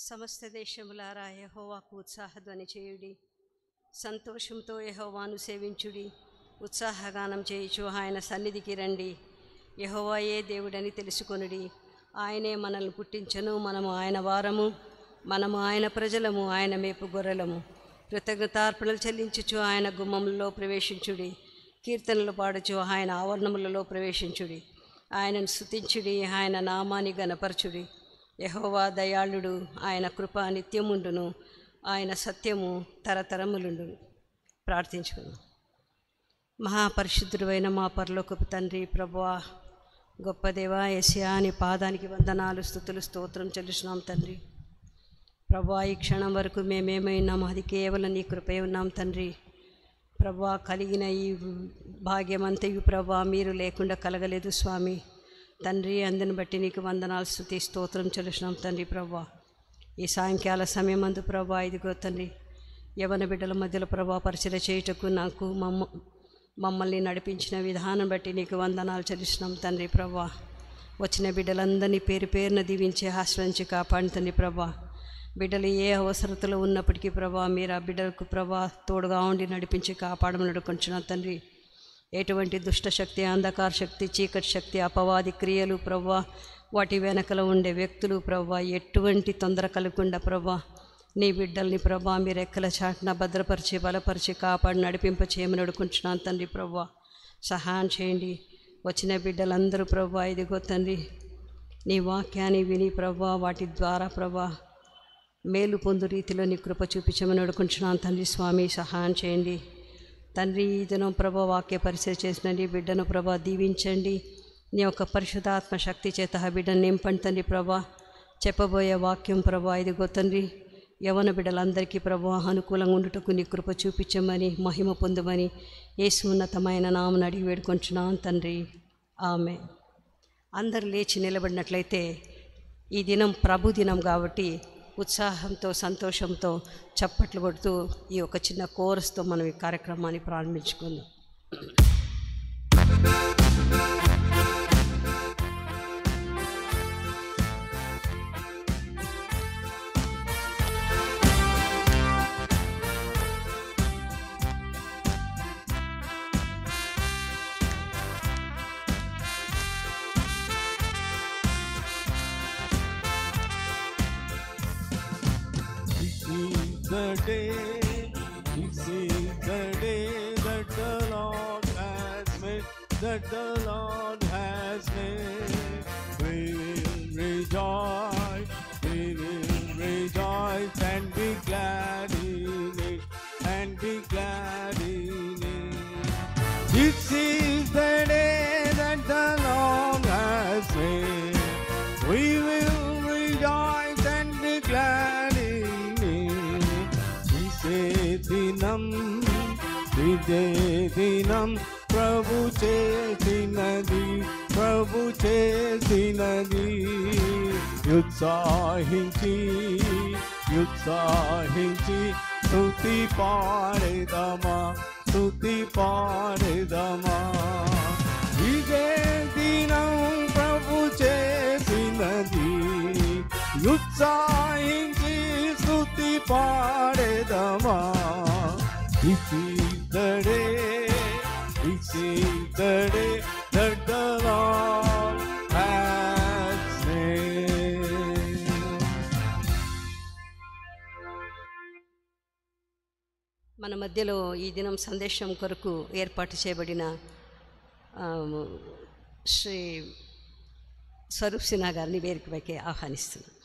సమస్త దేశములారా యెహోవాకు ఉత్సాహధ్వని చేయుడి, సంతోషంతో యెహోవాను సేవించుడి, ఉత్సాహగానం చేయుచు ఆయన సన్నిధికి రండి. యెహోవాయే దేవుడని తెలుసుకొనుడి. ఆయనే మనల్ని పుట్టించెను, మనము ఆయన వారము, మనము ఆయన ప్రజలము, ఆయన మేపు గొర్రెలము. కృతజ్ఞతార్పణలు చెల్లించుచు ఆయన గుమ్మములలో ప్రవేశించుడి, కీర్తనలు పాడుచు ఆయన ఆవరణములలో ప్రవేశించుడి. ఆయనను స్తుతించుడి, ఆయన నామాన్ని గణపరచుడి. యెహోవా దయాళుడు, ఆయన కృప నిత్యముండును, ఆయన సత్యము తరతరములుండును. ప్రార్థించుకుందాం. మహాపరిశుద్ధుడైన మా పరలోకపు తండ్రి, ప్రభువా, గొప్ప దేవా, యేసయ్యా, నీ పాదానికి వందనాలు, స్తుతులు, స్తోత్రం చెల్లిస్తున్నాం తండ్రి. ప్రభువా, ఈ క్షణం వరకు మేమేమైనాం, అది కేవలం నీ కృపే ఉన్నాం తండ్రి. ప్రభువా, కలిగిన ఈ భాగ్యమంతయు ప్రభువా మీరు లేకుండా కలగలేదు స్వామి తండ్రి. అందుని బట్టి నీకు వందనాలు, స్తుతి, స్తోత్రం చెల్లిస్తున్నాం తండ్రి. ప్రభువా, ఈ సాయంకాల సమయమందు ప్రభువా, ఇదిగో తండ్రి, యవన బిడ్డల మధ్యలో ప్రభువా పరిచర్య చేయుటకు నాకు మమ్మల్ని నడిపించిన విధానం బట్టి నీకు వందనాలు చెల్లిస్తున్నాం తండ్రి. ప్రభువా, వచ్చిన బిడ్డలందరినీ పేరు పేరున దీవించి ఆశ్రయించి కాపాడి తండ్రి. ప్రభువా, బిడ్డలు ఏ అవసరతలో ఉన్నప్పటికీ ప్రభా మీరు ఆ బిడ్డలకు ప్రభా తోడుగా ఉండి నడిపించి కాపాడమని నడుకొంచున్నాం తండ్రి. ఎటువంటి దుష్టశక్తి, అంధకార శక్తి, చీకటి శక్తి, అపవాది క్రియలు ప్రభా, వాటి వెనకలో ఉండే వ్యక్తులు ప్రభా ఎటువంటి తొందర కలగకుండా ప్రభా నీ బిడ్డల్ని ప్రభా మీరు ఎక్కల చాటున భద్రపరిచి బలపరిచి కాపాడి నడిపింప చేయమని నడుకుంటున్నాను తండ్రి. ప్రభా, సహాయం చేయండి. వచ్చిన బిడ్డలందరూ ప్రభా ఇదిగో తండ్రి నీ వాక్యాన్ని విని ప్రభా వాటి ద్వారా ప్రభా మేలు పొందు రీతిలో నీ కృప చూపించమని అడుగుకుంటున్నాను తండ్రి. స్వామి, సహాయం చేయండి తండ్రి. ఈ దినం ప్రభా వాక్య పరిచయం చేసిన నీ బిడ్డను ప్రభా దీవించండి. నీ యొక్క పరిశుద్ధాత్మ శక్తి చేత ఆ బిడ్డను నింపండి తండ్రి. ప్రభా, చెప్పబోయే వాక్యం ప్రభా ఇదిగో తండ్రి యవన బిడ్డలందరికీ ప్రభా అనుకూలంగా ఉండుటకు నీ కృప చూపించమని మహిమ పొందమని యేసు ఉన్నతమైన నామమున అడిగి వేడుకొంచున్నాను తండ్రి. ఆమె. అందరు లేచి నిలబడినట్లయితే ఈ దినం ప్రభు దినం కాబట్టి ఉత్సాహంతో సంతోషంతో చప్పట్లు కొడుతూ ఈ ఒక చిన్న కోరస్తో మనం ఈ కార్యక్రమాన్ని ప్రారంభించుకుందాం. The day, this is the day that the Lord has made, that the Lord has made. We will rejoice and be glad in it, and be glad in it. This is the day that the Lord has made. We will rejoice and be glad in దినం ఇదే దినం ప్రభు చేసినది, ప్రభు చేసినది. ఉత్సాహించి స్తుతి పాడేదమా, స్తుతి పాడేదమా. ఇదే దినం ప్రభు చేసినది, ఉత్సాహించి స్తుతి పాడేదమా. This is the day, this is the day that the Lord has made. మన మధ్యలో ఈ దినం సందేశం కొరకు ఏర్పాటు చేయబడిన శ్రీ స్వరూప్ సిన్హా గారిని వేదికపైకి ఆహ్వానిస్తున్నాను.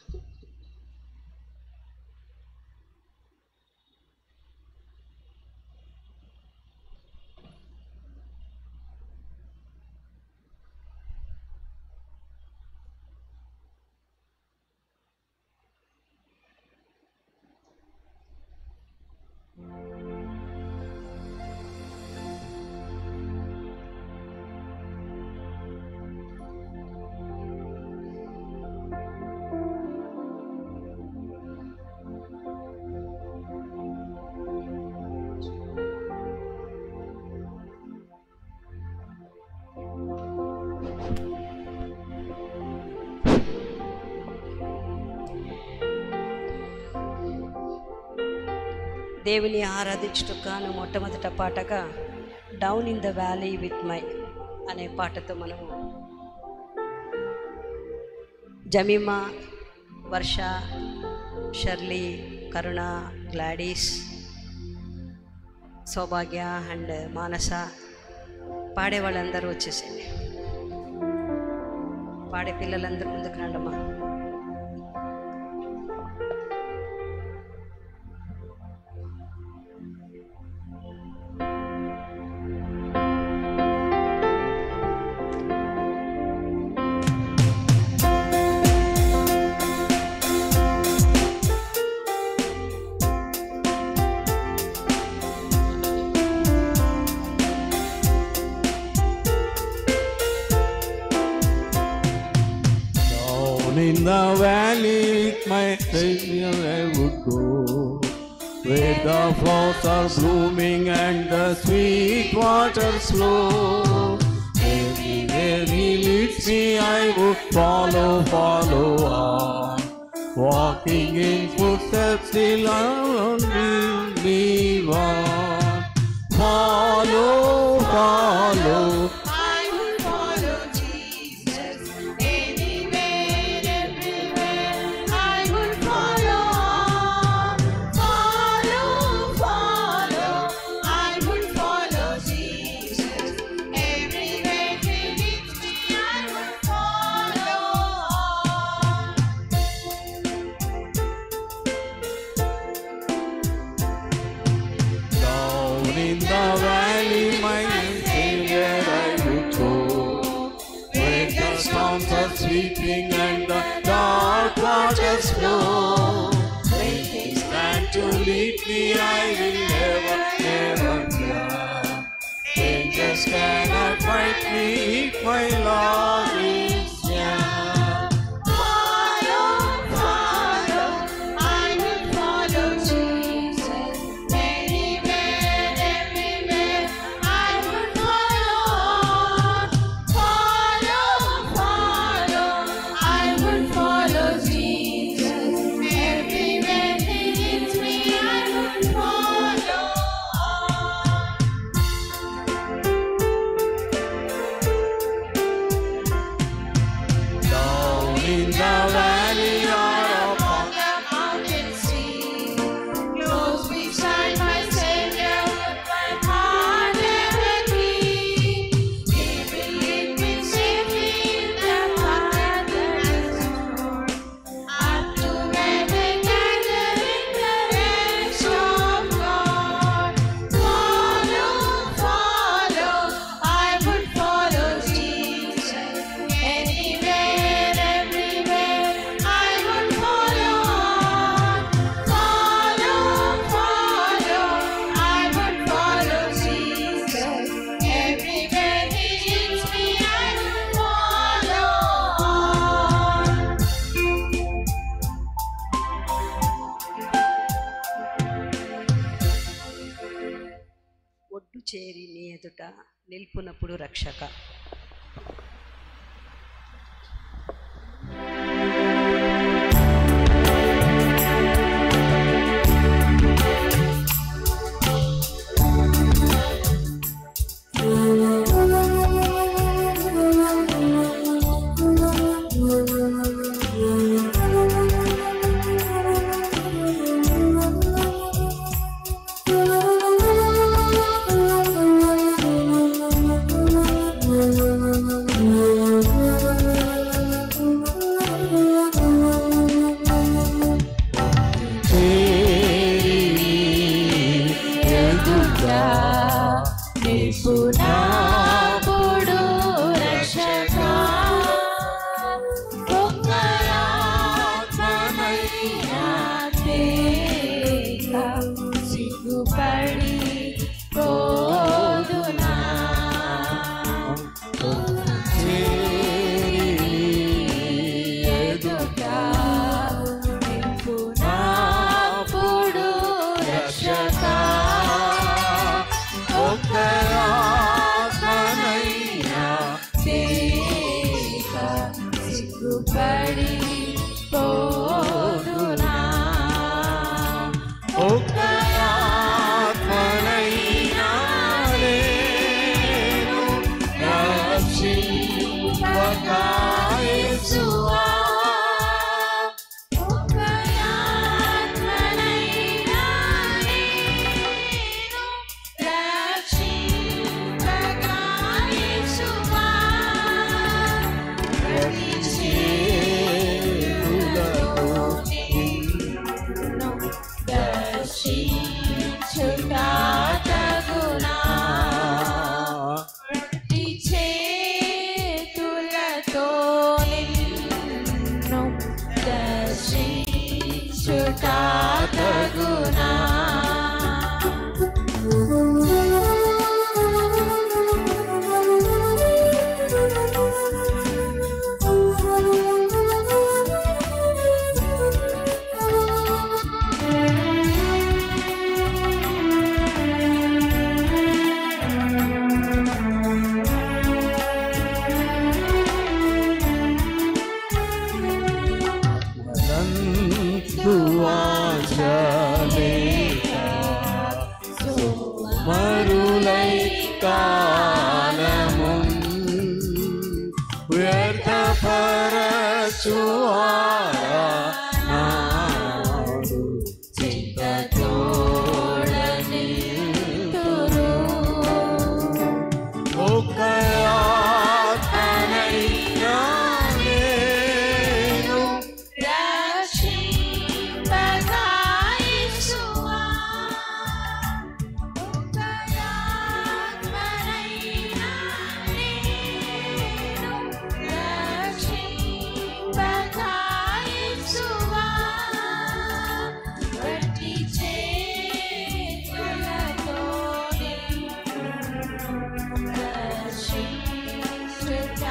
దేవుని ఆరాధించుటకు గాను మొట్టమొదట పాటగా down in the valley with my అనే పాటతో మనము Jemima, Varsha, Shirley, Karuna, Gladys, Saubhagya and Manasa పాడే వాళ్ళందరూ వచ్చేసింది. పాడే పిల్లలందరూ ముందుకు రండమ్మా. In the valley, my Savior, I would go, where the flowers are blooming and the sweet waters flow. Everywhere He leads me, I would follow on. Walking in footsteps, till I only leave on. Follow. In the valley, my Savior, I would go, where the storms are sweeping and the dark waters flow. When He stands to lead me, I will never fear. Angels cannot fight me if my Lord is near. In the valley or upon the mountain sea, close beside my Savior with my heart ever clean. He will lead me safely in the path that is sure, up to where they gather in the rest of God. Follow, I would follow Jesus anywhere, everywhere. I would follow on. I would follow Jesus everywhere He leads me. I would follow on. ఒడ్డు చేరి నీ ఎదుట నిల్పునప్పుడు రక్షక. నిపుణాపుడు రక్షక ఒక్కరాత్మనైనా తేక సిగ్గుపడి పోదునా ఎదుట నిపుణాపుడు రక్షక ఒక్కరా యేసువా ఒక ఆత్మనైనా నేను రక్షింపగా యేసువా ప్రతి చేతులతో నిన్ను దర్శించుట తగునా ప్రతి చేతులతో నిన్ను దర్శించుట తగునా మరులై కాలము వ్యర్థపరచువాడా నాడు చింతతోడని తురు ఒక ఆత్మనైనా నేను రక్షింపగా యేసువా ఒక ఆత్మనైనా నేను రక్షింపగా యేసువా ప్రతి చేతులతో దర్శించుట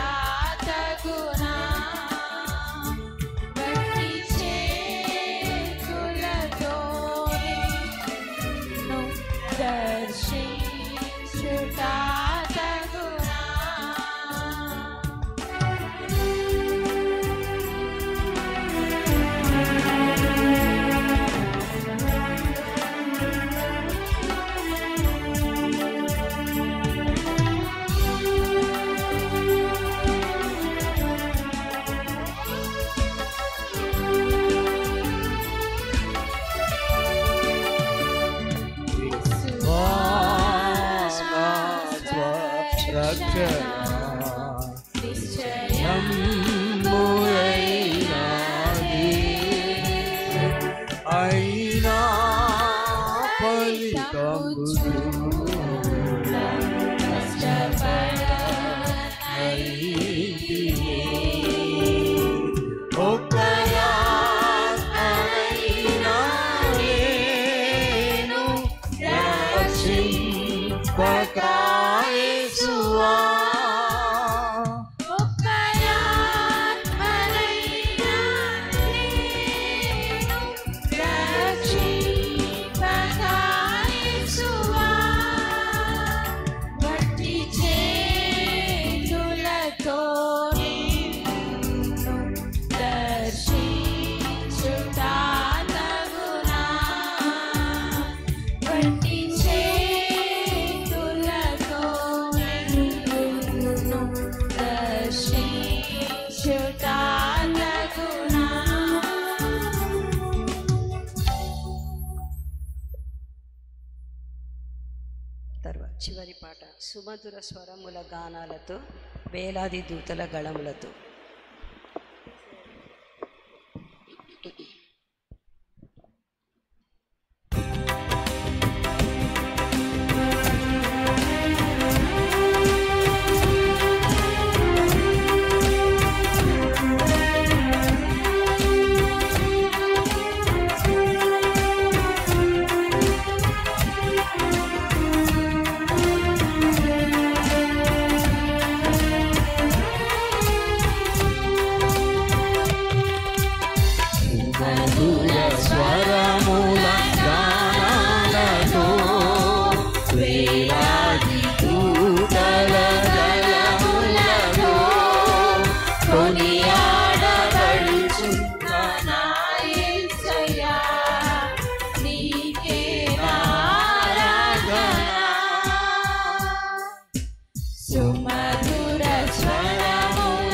తగునా ప్రతి చేతులతో నిన్ను దర్శించుట తగునా అయినా ఫలితము ఒక ఆత్మనైనా నేను రక్షింపగా యేసువా ఒక ఆత్మనైనా నేను రక్షింపగా యేసువా భక్తి చేతులతో నిన్ను దర్శించుట తగునా భక్తి చేతులతో నిన్ను దర్శించుట తగునా తర్వాత చివరి పాట సుమధుర స్వరముల గానాలతో వేలాది దూతల గళములతో స్వరముల గానాలతో వేలాది దూతల గళములతో కొనియాడబడుచున్న నా యేసయ్యా నీకే ఆరాధన సుమధుర స్వరముల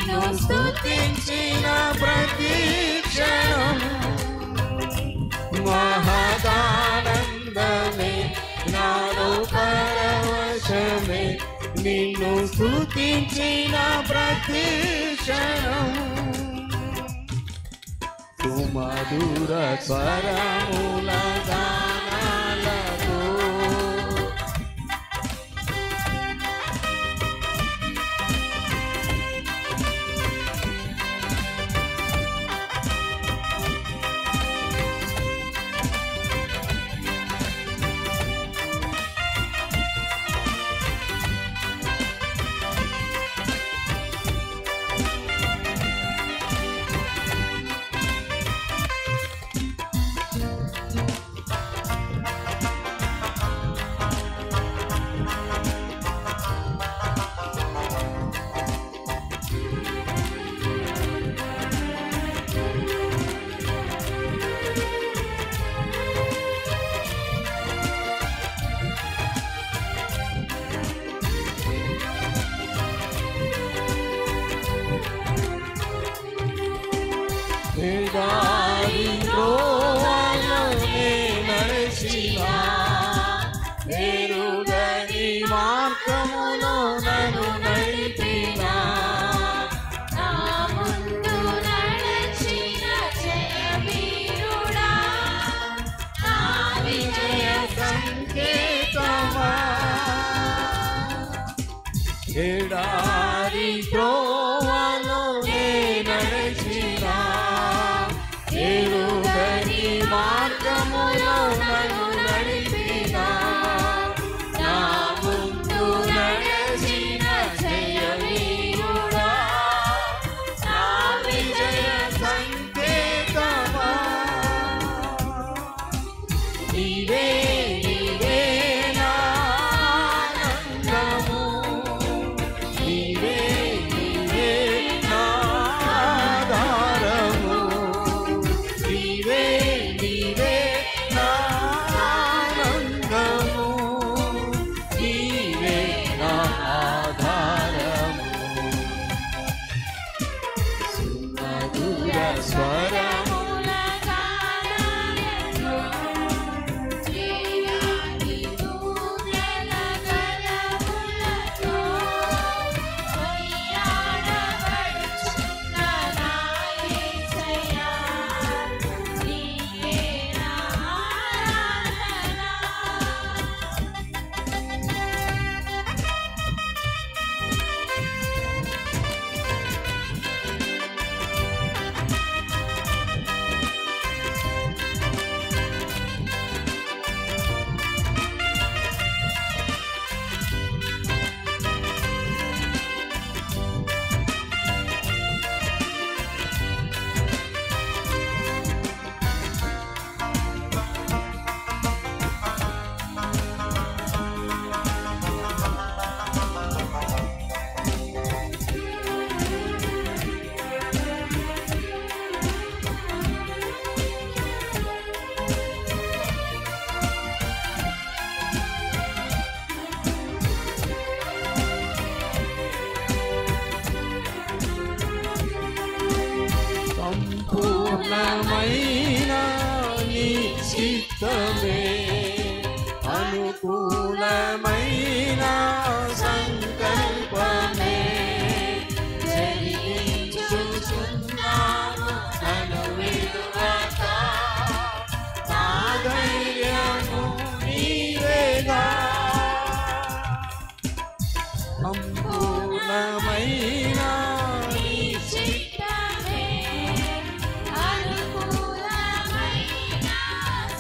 నిన్ను స్తుతించిన ప్రతి క్షణం మహదానందమే నాలో పరవశమే నిన్ను స్తుతించిన ప్రతి క్షణం సుమధుర స్వరముల గానాలతో నడిచినా వేరుగని మార్గములో నన్ను నడిపినా నా ముందు నడచిన జయవీరుడా నా విజయ సంకేతమా ఎడారి త్రోవలో నడిచినా వేరుగని మార్గములో నన్ను నడిపినా నా ముందు నడచిన జయవీరుడా నా విజయ సంకేతమా నీవే నా ఆనందము నీవే నా ఆధారము నీవే నా ఆనందము నీవే నా ఆధారము సుమధుర స్వరముల గానాలతో శ్రీయాని దూతల గలములతో కొనియాడబడుచున్న నా యేసయ్యా నీకే నా ఆరాధన సంపూర్ణమైన నీ చిత్తమే అనుకూలమైన సంకల్పమే జరిగించుచున్నావు నన్ను విడువక నా ధైర్యము నీవేగా సంపూర్ణమైన నీ చిత్తమే అనుకూలమైన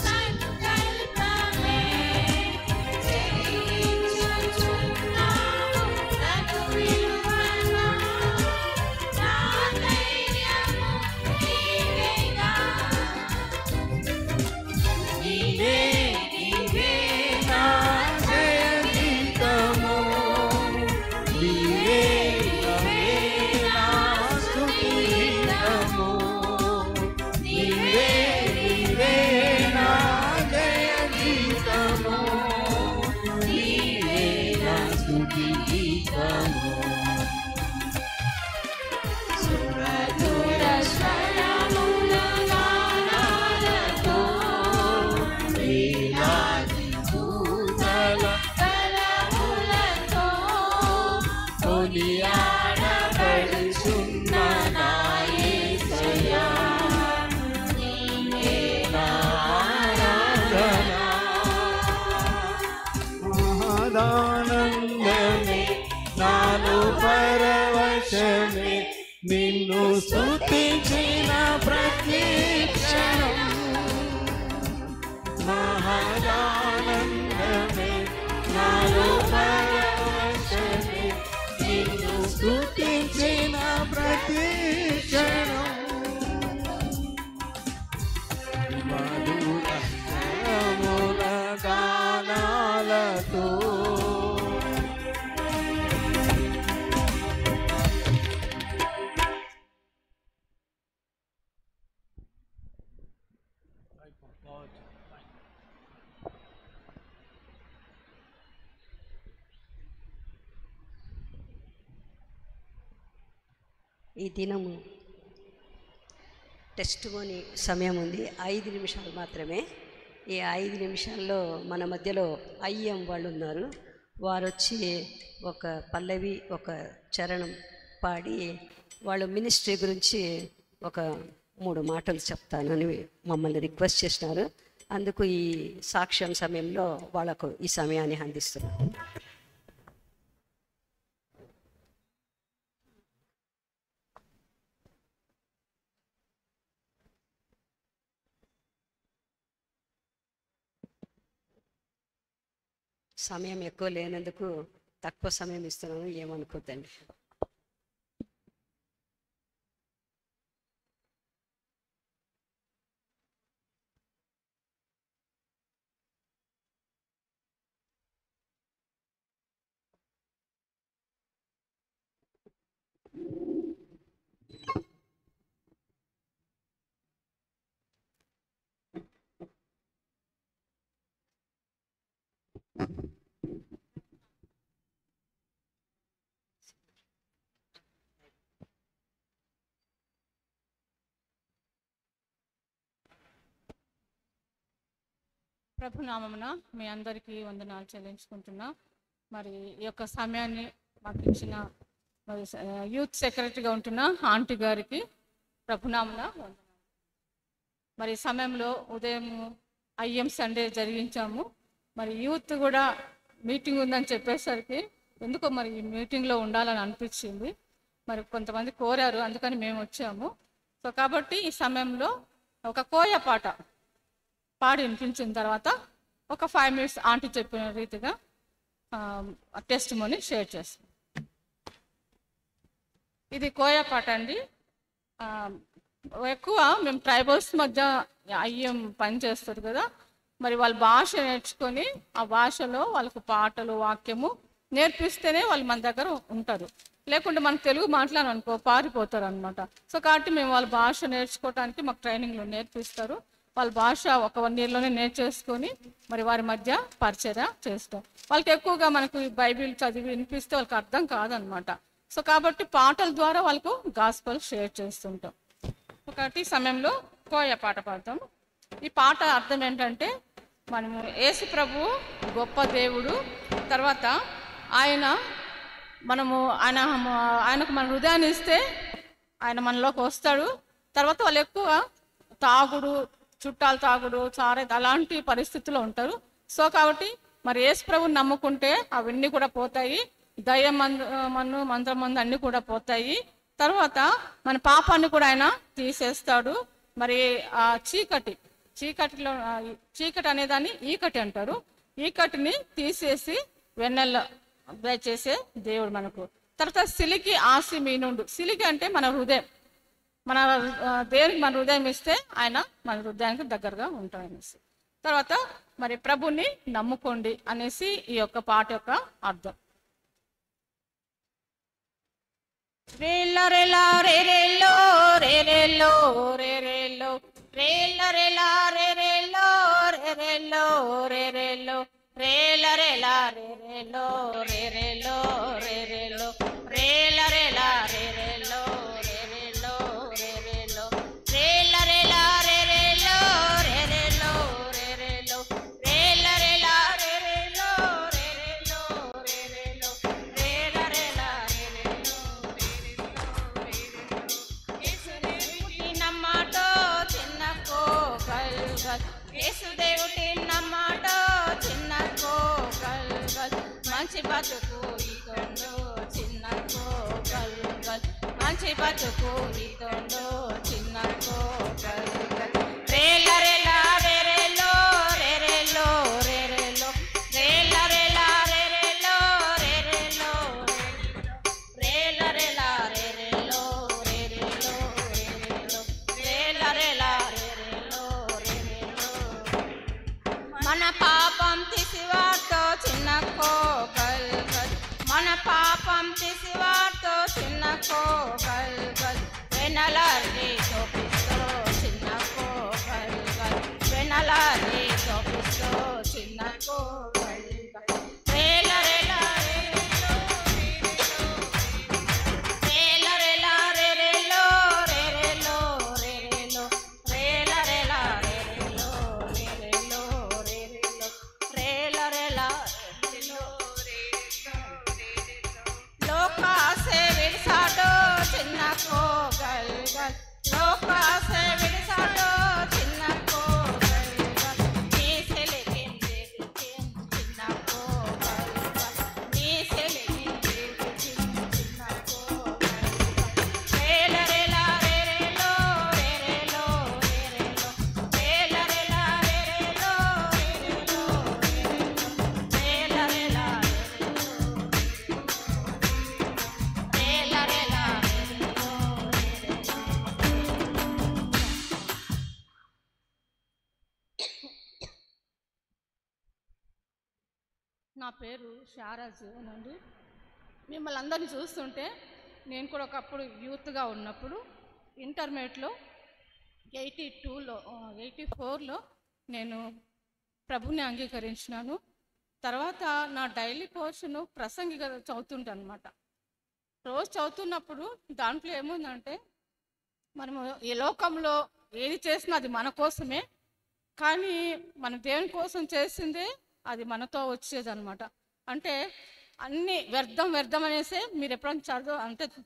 సంకల్పమే ఆనందమే నిన్ను స్తుతించిన ప్రతి క్షణం మహదానందమే నాలో పరవశమే నిన్ను స్తుతించిన ప్రతి క్షణం మధుర స్వరముల గానాలతో ఈ దినము టెస్టిమోనీ సమయం ఉంది. 5 నిమిషాలు మాత్రమే. ఈ 5 నిమిషాల్లో మన మధ్యలో ఐఎం వాళ్ళు ఉన్నారు. వారు వచ్చి ఒక పల్లవి ఒక చరణం పాడి వాళ్ళు మినిస్ట్రీ గురించి ఒక 3 మాటలు చెప్తానని మమ్మల్ని రిక్వెస్ట్ చేసినారు. అందుకు ఈ సాక్ష్యం సమయంలో వాళ్ళకు ఈ సమయాన్ని అందిస్తున్నాను. సమయం ఎక్కువ లేనందుకు తక్కువ సమయం ఇస్తున్నాను, ఏమనుకోద్దండి. ప్రభునామమున మీ అందరికీ వందనాలు చెల్లించుకుంటున్నా. మరి ఈ యొక్క సమయాన్ని మాకు ఇచ్చిన మరి యూత్ సెక్రటరీగా ఉంటున్న ఆంటీ గారికి ప్రభునామమున వందనాలు. మరి ఈ సమయంలో ఉదయం ఐఎం సండే జరిగించాము. మరి యూత్ కూడా మీటింగ్ ఉందని చెప్పేసరికి ఎందుకో మరి ఈ మీటింగ్లో ఉండాలని అనిపించింది. మరి కొంతమంది కోరారు, అందుకని మేము వచ్చాము. సో కాబట్టి ఈ సమయంలో ఒక కోయ పాట పాడి వినిపించిన తర్వాత ఒక 5 minutes ఆంటీ చెప్పిన రీతిగా టెస్టిమోనీ షేర్ చేస్తాం. ఇది కోయ పాట అండి. ఎక్కువ మేము ట్రైబల్స్ మధ్య అయ్యం పని చేస్తారు కదా, మరి వాళ్ళ భాష నేర్చుకొని ఆ భాషలో వాళ్ళకు పాటలు వాక్యము నేర్పిస్తేనే వాళ్ళు మన దగ్గర ఉంటారు. లేకుంటే మనకు తెలుగు మాట్లాడాలనుకో పారిపోతారు అనమాట. సో కాబట్టి మేము వాళ్ళ భాష నేర్చుకోవడానికి మాకు ట్రైనింగ్లో నేర్పిస్తారు. వాళ్ళ భాష ఒక 1 yearలోనే నేర్చేసుకొని మరి వారి మధ్య పరిచర్య చేస్తాం. వాళ్ళకి ఎక్కువగా మనకు బైబిల్ చదివి వినిపిస్తే వాళ్ళకి అర్థం కాదనమాట. సో కాబట్టి పాటల ద్వారా వాళ్ళకు గాస్పెల్ షేర్ చేస్తుంటాం. ఒకటి సమయంలో కోయ పాట పాడతాం. ఈ పాట అర్థం ఏంటంటే మనము యేసు ప్రభు గొప్ప దేవుడు, తర్వాత ఆయనకు మన హృదయాన్ని ఇస్తే ఆయన మనలోకి వస్తాడు. తర్వాత వాళ్ళు ఎక్కువ తాగుడు, చుట్టాలు తాగుడు, సారే అలాంటి పరిస్థితుల్లో ఉంటారు. సో కాబట్టి మరి యేసు ప్రభుని నమ్ముకుంటే అవన్నీ కూడా పోతాయి. దయ్యం మంత్రమందు అన్నీ కూడా పోతాయి. తర్వాత మన పాపాన్ని కూడా ఆయన తీసేస్తాడు. మరి ఆ చీకటి అనేదాన్ని ఈకటి అంటారు. ఈకటిని తీసేసి వెన్నెల దయచేసే దేవుడు మనకు. తర్వాత సిలికి ఆసి మీనుండు. సిలికి అంటే మన హృదయం. మన దేవునికి మన హృదయం ఇస్తే ఆయన మన హృదయానికి దగ్గరగా ఉంటాడనేసి. తర్వాత మరి ప్రభుని నమ్ముకోండి అనేసి ఈ యొక్క పాట యొక్క అర్థం. రేల రేలా రేరేలో రేరేలో రేరేలో రేల రేలా రేరేలో రేరేలో రేరేలో రేల రేలా రేరేలో రేరేలో రేరేలో రేల రేలా రేరేలో రేరేలో రేరేలో రేల రేలా రేరేలో రేరేలో రేరేలో రేల రేలా రేరేలో రేరేలో రేరేలో రేల రేలా రేరేలో యేసుదేవుటి నమ్మాటో చిన్న కోగల్ మంచి బతుకు ఇకొండు చిన్న కోగల్ మంచి బతుకు ఇతోందో చిన్న కోకలు రేల రేల రేరేలో రేరేలో రేరేలో రేల రేల రేరేలో రేరేలో రేల రేల రేరేలో రేరేలో రేరేలో రేల రేల రేరేలో రేరేలో మన పాపం తీసివార్తో చిన్న కోకల్ మన పాపం తీసివార్తో చిన్న కోకల్ వెనలారి తోపిస్తో చిన్న కోకల్ వెనలారి తోపిస్తో చిన్న కోకల్ రేల రేల రేరేలో రేల రేల రేరేలో రేరేలో రేరేలో రేల రేల రేరేలో రేరేలో రేరేలో రేల రేల రేరేలో లోకా సే విడిసాడో చిన్న కోగల్ లోకా సే విడిసాడో చిన్న కోగల్ నీ సెలికిన్ చిన్న కోగల్ నీ సెలికిన్ చిన్న కోగల్ రేల రేల రేరేలో రేరేలో రేరేలో రేల రేల రేరేలో రేరేలో రేల రేల రేల రేల నా పేరు షారాజ్ అండి. మిమ్మల్ని అందరినీ చూస్తుంటే నేను కూడా ఒకప్పుడు యూత్గా ఉన్నప్పుడు ఇంటర్మీడియట్లో 84లో నేను ప్రభుని అంగీకరించినాను. తర్వాత నా డైలీ పోర్షన్ ప్రసంగిగా చదువుతుంటాను అనమాట. రోజు చదువుతున్నప్పుడు దాంట్లో ఏముందంటే మనము ఈ లోకంలో ఏది చేసినా అది మన కోసమే, కానీ మన దేవుని కోసం చేసిందే అది మనతో వచ్చేది అనమాట. అంటే అన్ని వ్యర్థం అనేసి మీరు ఎప్పుడైనా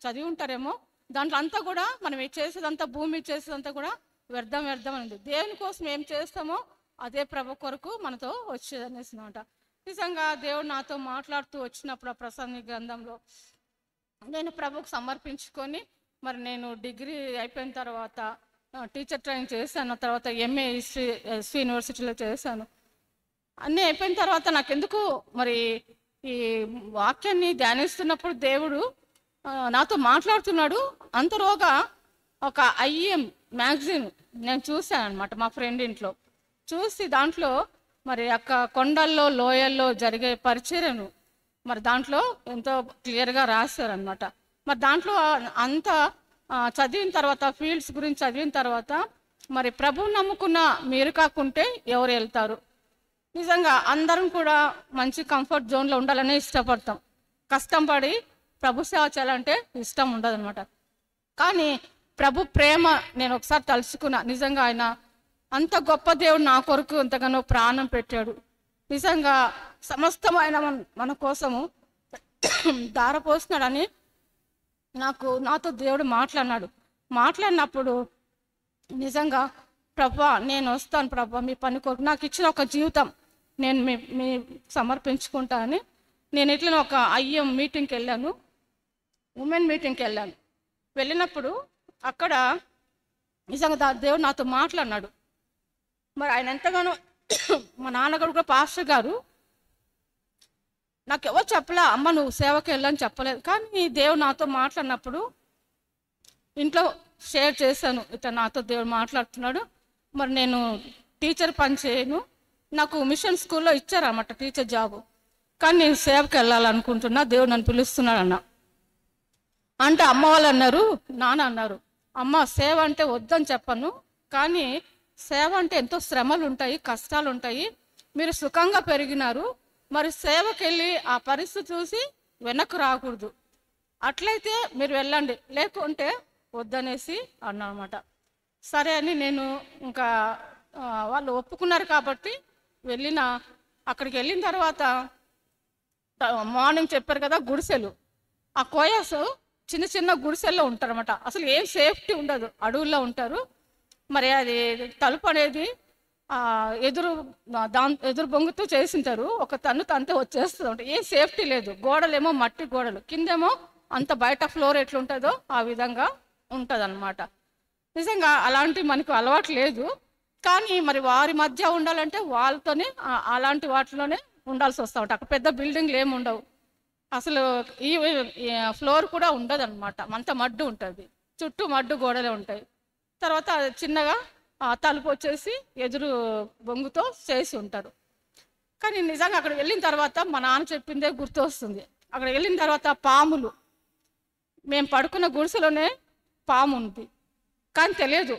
చదివి ఉంటారేమో. దాంట్లో అంతా కూడా మనం చేసేదంతా భూమి చేసేదంతా కూడా వ్యర్థం అనేది. దేవుని కోసం ఏం చేస్తామో అదే ప్రభు కొరకు మనతో వచ్చేది అనేసి అనమాట. నిజంగా దేవుడు నాతో మాట్లాడుతూ వచ్చినప్పుడు ఆ ప్రసంగి గ్రంథంలో నేను ప్రభుకు సమర్పించుకొని మరి నేను డిగ్రీ అయిపోయిన తర్వాత టీచర్ ట్రైనింగ్ చేశాను. తర్వాత ఎంఏ హిస్టరీ ఎస్వి యూనివర్సిటీలో చేశాను. అన్నీ అయిపోయిన తర్వాత నాకెందుకు మరి ఈ వాక్యాన్ని ధ్యానిస్తున్నప్పుడు దేవుడు నాతో మాట్లాడుతున్నాడు. అంతలోగా ఒక ఐఎం మ్యాగజైన్ నేను చూశాను అనమాట మా ఫ్రెండ్ ఇంట్లో. చూసి దాంట్లో మరి కొండల్లో లోయల్లో జరిగే పరిచర్యను మరి దాంట్లో ఎంతో క్లియర్గా రాశారనమాట. మరి దాంట్లో అంతా చదివిన తర్వాత ఫీల్డ్స్ గురించి చదివిన తర్వాత మరి ప్రభువుని నమ్ముకున్న మీరు కాకుంటే ఎవరు వెళ్తారు? నిజంగా అందరం కూడా మంచి కంఫర్ట్ జోన్లో ఉండాలనే ఇష్టపడతాం. కష్టం పడి ప్రభు సేవ చేయాలంటే ఇష్టం ఉండదు అనమాట. కానీ ప్రభు ప్రేమ నేను ఒకసారి తలుచుకున్నా. నిజంగా ఆయన అంత గొప్ప దేవుడు నా కొరకు ఎంతగానో ప్రాణం పెట్టాడు. నిజంగా సమస్తం ఆయన మన కోసము ధారపోస్తున్నాడని నాతో దేవుడు మాట్లాడినప్పుడు నిజంగా ప్రభా నేను వస్తాను ప్రభా మీ పని కొరకు, నాకు ఇచ్చిన ఒక జీవితం నేను మీ సమర్పించుకుంటానని నేను ఇట్లా ఒక ఐఎం మీటింగ్కి వెళ్ళాను, ఉమెన్ మీటింగ్కి వెళ్ళాను. వెళ్ళినప్పుడు అక్కడ నిజంగా దేవుడు నాతో మాట్లాడినాడు. మరి ఆయన ఎంతగానో మా నాన్నగారు కూడా పాస్టర్ గారు నాకు ఎవరు చెప్పలే, అమ్మ నువ్వు సేవకి వెళ్ళని చెప్పలేదు. కానీ దేవుడు నాతో మాట్లాడినప్పుడు ఇంట్లో షేర్ చేశాను, ఇట్లా నాతో దేవుడు మాట్లాడుతున్నాడు. మరి నేను టీచర్ పని చేయను, నాకు మిషన్ స్కూల్లో ఇచ్చారన్నమాట టీచర్ జాబు, కానీ నేను సేవకి వెళ్ళాలనుకుంటున్నా, దేవుడు నన్ను పిలుస్తున్నాడు అన్న. అంటే అమ్మ వాళ్ళు అన్నారు, నాన్న అన్నారు, అమ్మ సేవ అంటే వద్దని చెప్పను, కానీ సేవ అంటే ఎంతో శ్రమలు ఉంటాయి, కష్టాలు ఉంటాయి, మీరు సుఖంగా పెరిగినారు, మరి సేవకి వెళ్ళి ఆ పరిస్థితి చూసి వెనక్కు రాకూడదు, అట్లయితే మీరు వెళ్ళండి, లేకుంటే వద్దనేసి అన్నమాట. సరే అని నేను ఇంకా వాళ్ళు ఒప్పుకున్నారు కాబట్టి అక్కడికి వెళ్ళిన తర్వాత మార్నింగ్ చెప్పారు కదా గుడిసెలు, ఆ కోయాస్ చిన్న చిన్న గుడిసెల్లో ఉంటారన్నమాట. అసలు ఏం సేఫ్టీ ఉండదు, అడవుల్లో ఉంటారు. మరి అది తలుపు అనేది ఎదురు బొంగుతూ చేసింటారు, ఒక తన్ను తంతే వచ్చేస్తుంది, ఏం సేఫ్టీ లేదు. గోడలేమో మట్టి గోడలు, కిందేమో అంత బయట ఫ్లోర్ ఎట్లుంటుందో ఆ విధంగా ఉంటుంది అనమాట. నిజంగా అలాంటి మనకు అలవాటు లేదు, కానీ మరి వారి మధ్య ఉండాలంటే వాళ్ళతోనే అలాంటి వాటిలోనే ఉండాల్సి వస్తూ ఉంటుంది. అక్కడ పెద్ద బిల్డింగ్లు ఏమి ఉండవు, అసలు ఈ ఫ్లోర్ కూడా ఉండదు అనమాట, అంత మడ్డు ఉంటుంది, చుట్టూ మడ్డు గోడలే ఉంటాయి. తర్వాత చిన్నగా తలుపు వచ్చేసి ఎదురు బొంగుతో చేసి ఉంటారు. కానీ నిజంగా అక్కడ వెళ్ళిన తర్వాత మా నాన్న చెప్పిందే గుర్తు వస్తుంది. అక్కడ వెళ్ళిన తర్వాత పాములు, మేము పడుకున్న గుడిసెలోనే పాము ఉంది, కానీ తెలియదు,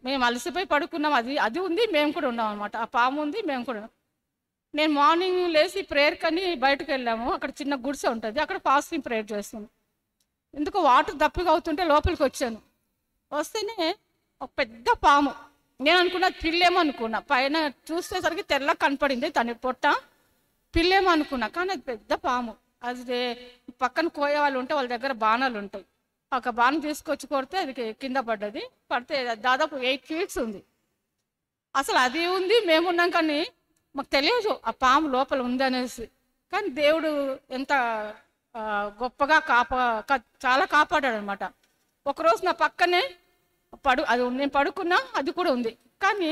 మేము అలసిపోయి పడుకున్నాం, అది ఉంది, మేము కూడా ఉన్నాం అనమాట. ఆ పాము ఉంది, మేము కూడా. నేను మార్నింగ్ లేచి ప్రేయర్ కని బయటకు వెళ్ళాము, అక్కడ చిన్న గుడిసె ఉంటుంది, అక్కడ ఫాస్టింగ్ ప్రేయర్ చేస్తాము. ఎందుకు వాటర్ దప్పిగా అవుతుంటే లోపలికి వచ్చాను. వస్తేనే ఒక పెద్ద పాము, నేను అనుకున్నా పిల్లేమో అనుకున్నా, పైన చూసేసరికి తెల్ల కనపడింది తన పొట్ట, పిల్లేమో అనుకున్నా, కానీ అది పెద్ద పాము. అది పక్కన కోయే వాళ్ళు ఉంటే వాళ్ళ దగ్గర బాణాలు ఉంటాయి, ఒక బాణం తీసుకొచ్చి కొడితే అది కింద పడ్డది. పడితే దాదాపు 8 feet ఉంది. అసలు అది ఉంది, మేమున్నాం, కానీ మాకు తెలియదు ఆ పాము లోపల ఉంది అనేసి. కానీ దేవుడు ఎంత గొప్పగా చాలా కాపాడాడు అనమాట. ఒకరోజు నా పక్కనే అది నేను పడుకున్నా, అది కూడా ఉంది, కానీ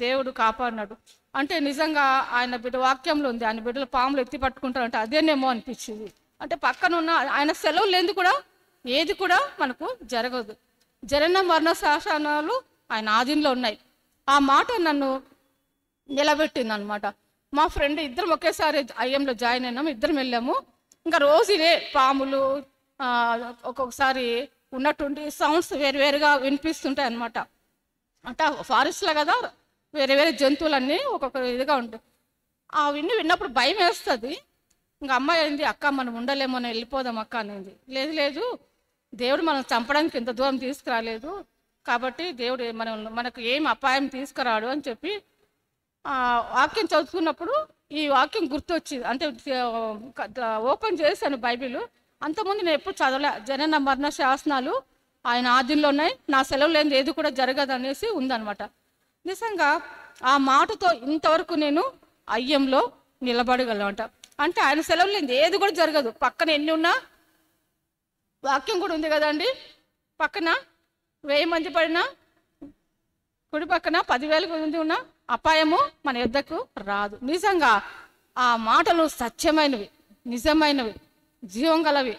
దేవుడు కాపాడినాడు. అంటే నిజంగా ఆయన బిడ్డ వాక్యంలో ఉంది, ఆయన బిడ్డలు పాములు ఎత్తి పట్టుకుంటారంటే అదేనేమో అనిపించింది. అంటే పక్కన ఉన్న ఆయన సెలవు లేని కూడా ఏది కూడా మనకు జరగదు. జనన మరణ శాసనాలు ఆయన ఆధీనంలో ఉన్నాయి. ఆ మాట నన్ను నిలబెట్టింది అనమాట. మా ఫ్రెండ్ ఇద్దరం ఒకేసారి ఐఎంలో జాయిన్ అయినాము, ఇద్దరం వెళ్ళాము. ఇంకా రోజు ఇదే పాములు ఒక్కొక్కసారి ఉన్నట్టుండి సౌండ్స్ వేరువేరుగా వినిపిస్తుంటాయి అనమాట. అంటే ఫారెస్ట్లో కదా, వేరే వేరే జంతువులన్నీ ఒక్కొక్క ఇదిగా ఉంటాయి. విన్నప్పుడు భయం వేస్తుంది. ఇంకా అమ్మాయి అయింది, అక్క మనం ఉండలేమో, వెళ్ళిపోదాం అక్క అనేది. లేదు, దేవుడు మనం చంపడానికి ఇంత దూరం తీసుకురాలేదు, కాబట్టి దేవుడు మనకు ఏం అపాయం తీసుకురాడు అని చెప్పి వాక్యం చదువుతున్నప్పుడు ఈ వాక్యం గుర్తొచ్చింది. అంటే ఓపెన్ చేశాను బైబిల్. అంతకుముందు నేను ఎప్పుడు చదవలే. జనన మరణ శాసనాలు ఆయన ఆధీనంలో ఉన్నాయి, నా సెలవు లేని ఏది కూడా జరగదు అనేసి ఉందన్నమాట. నిజంగా ఆ మాటతో ఇంతవరకు నేను అయ్యంలో నిలబడగలమాట. అంటే ఆయన సెలవు లేని ఏది కూడా జరగదు. పక్కన ఎన్ని ఉన్నా వాక్యం కూడా ఉంది కదండి, పక్కన 1000 మంది పడినా, కుడి పక్కన 10,000 మంది ఉన్నా అపాయము మన యుద్ధకు రాదు. నిజంగా ఆ మాటలు సత్యమైనవి, నిజమైనవి, జీవం గలవి.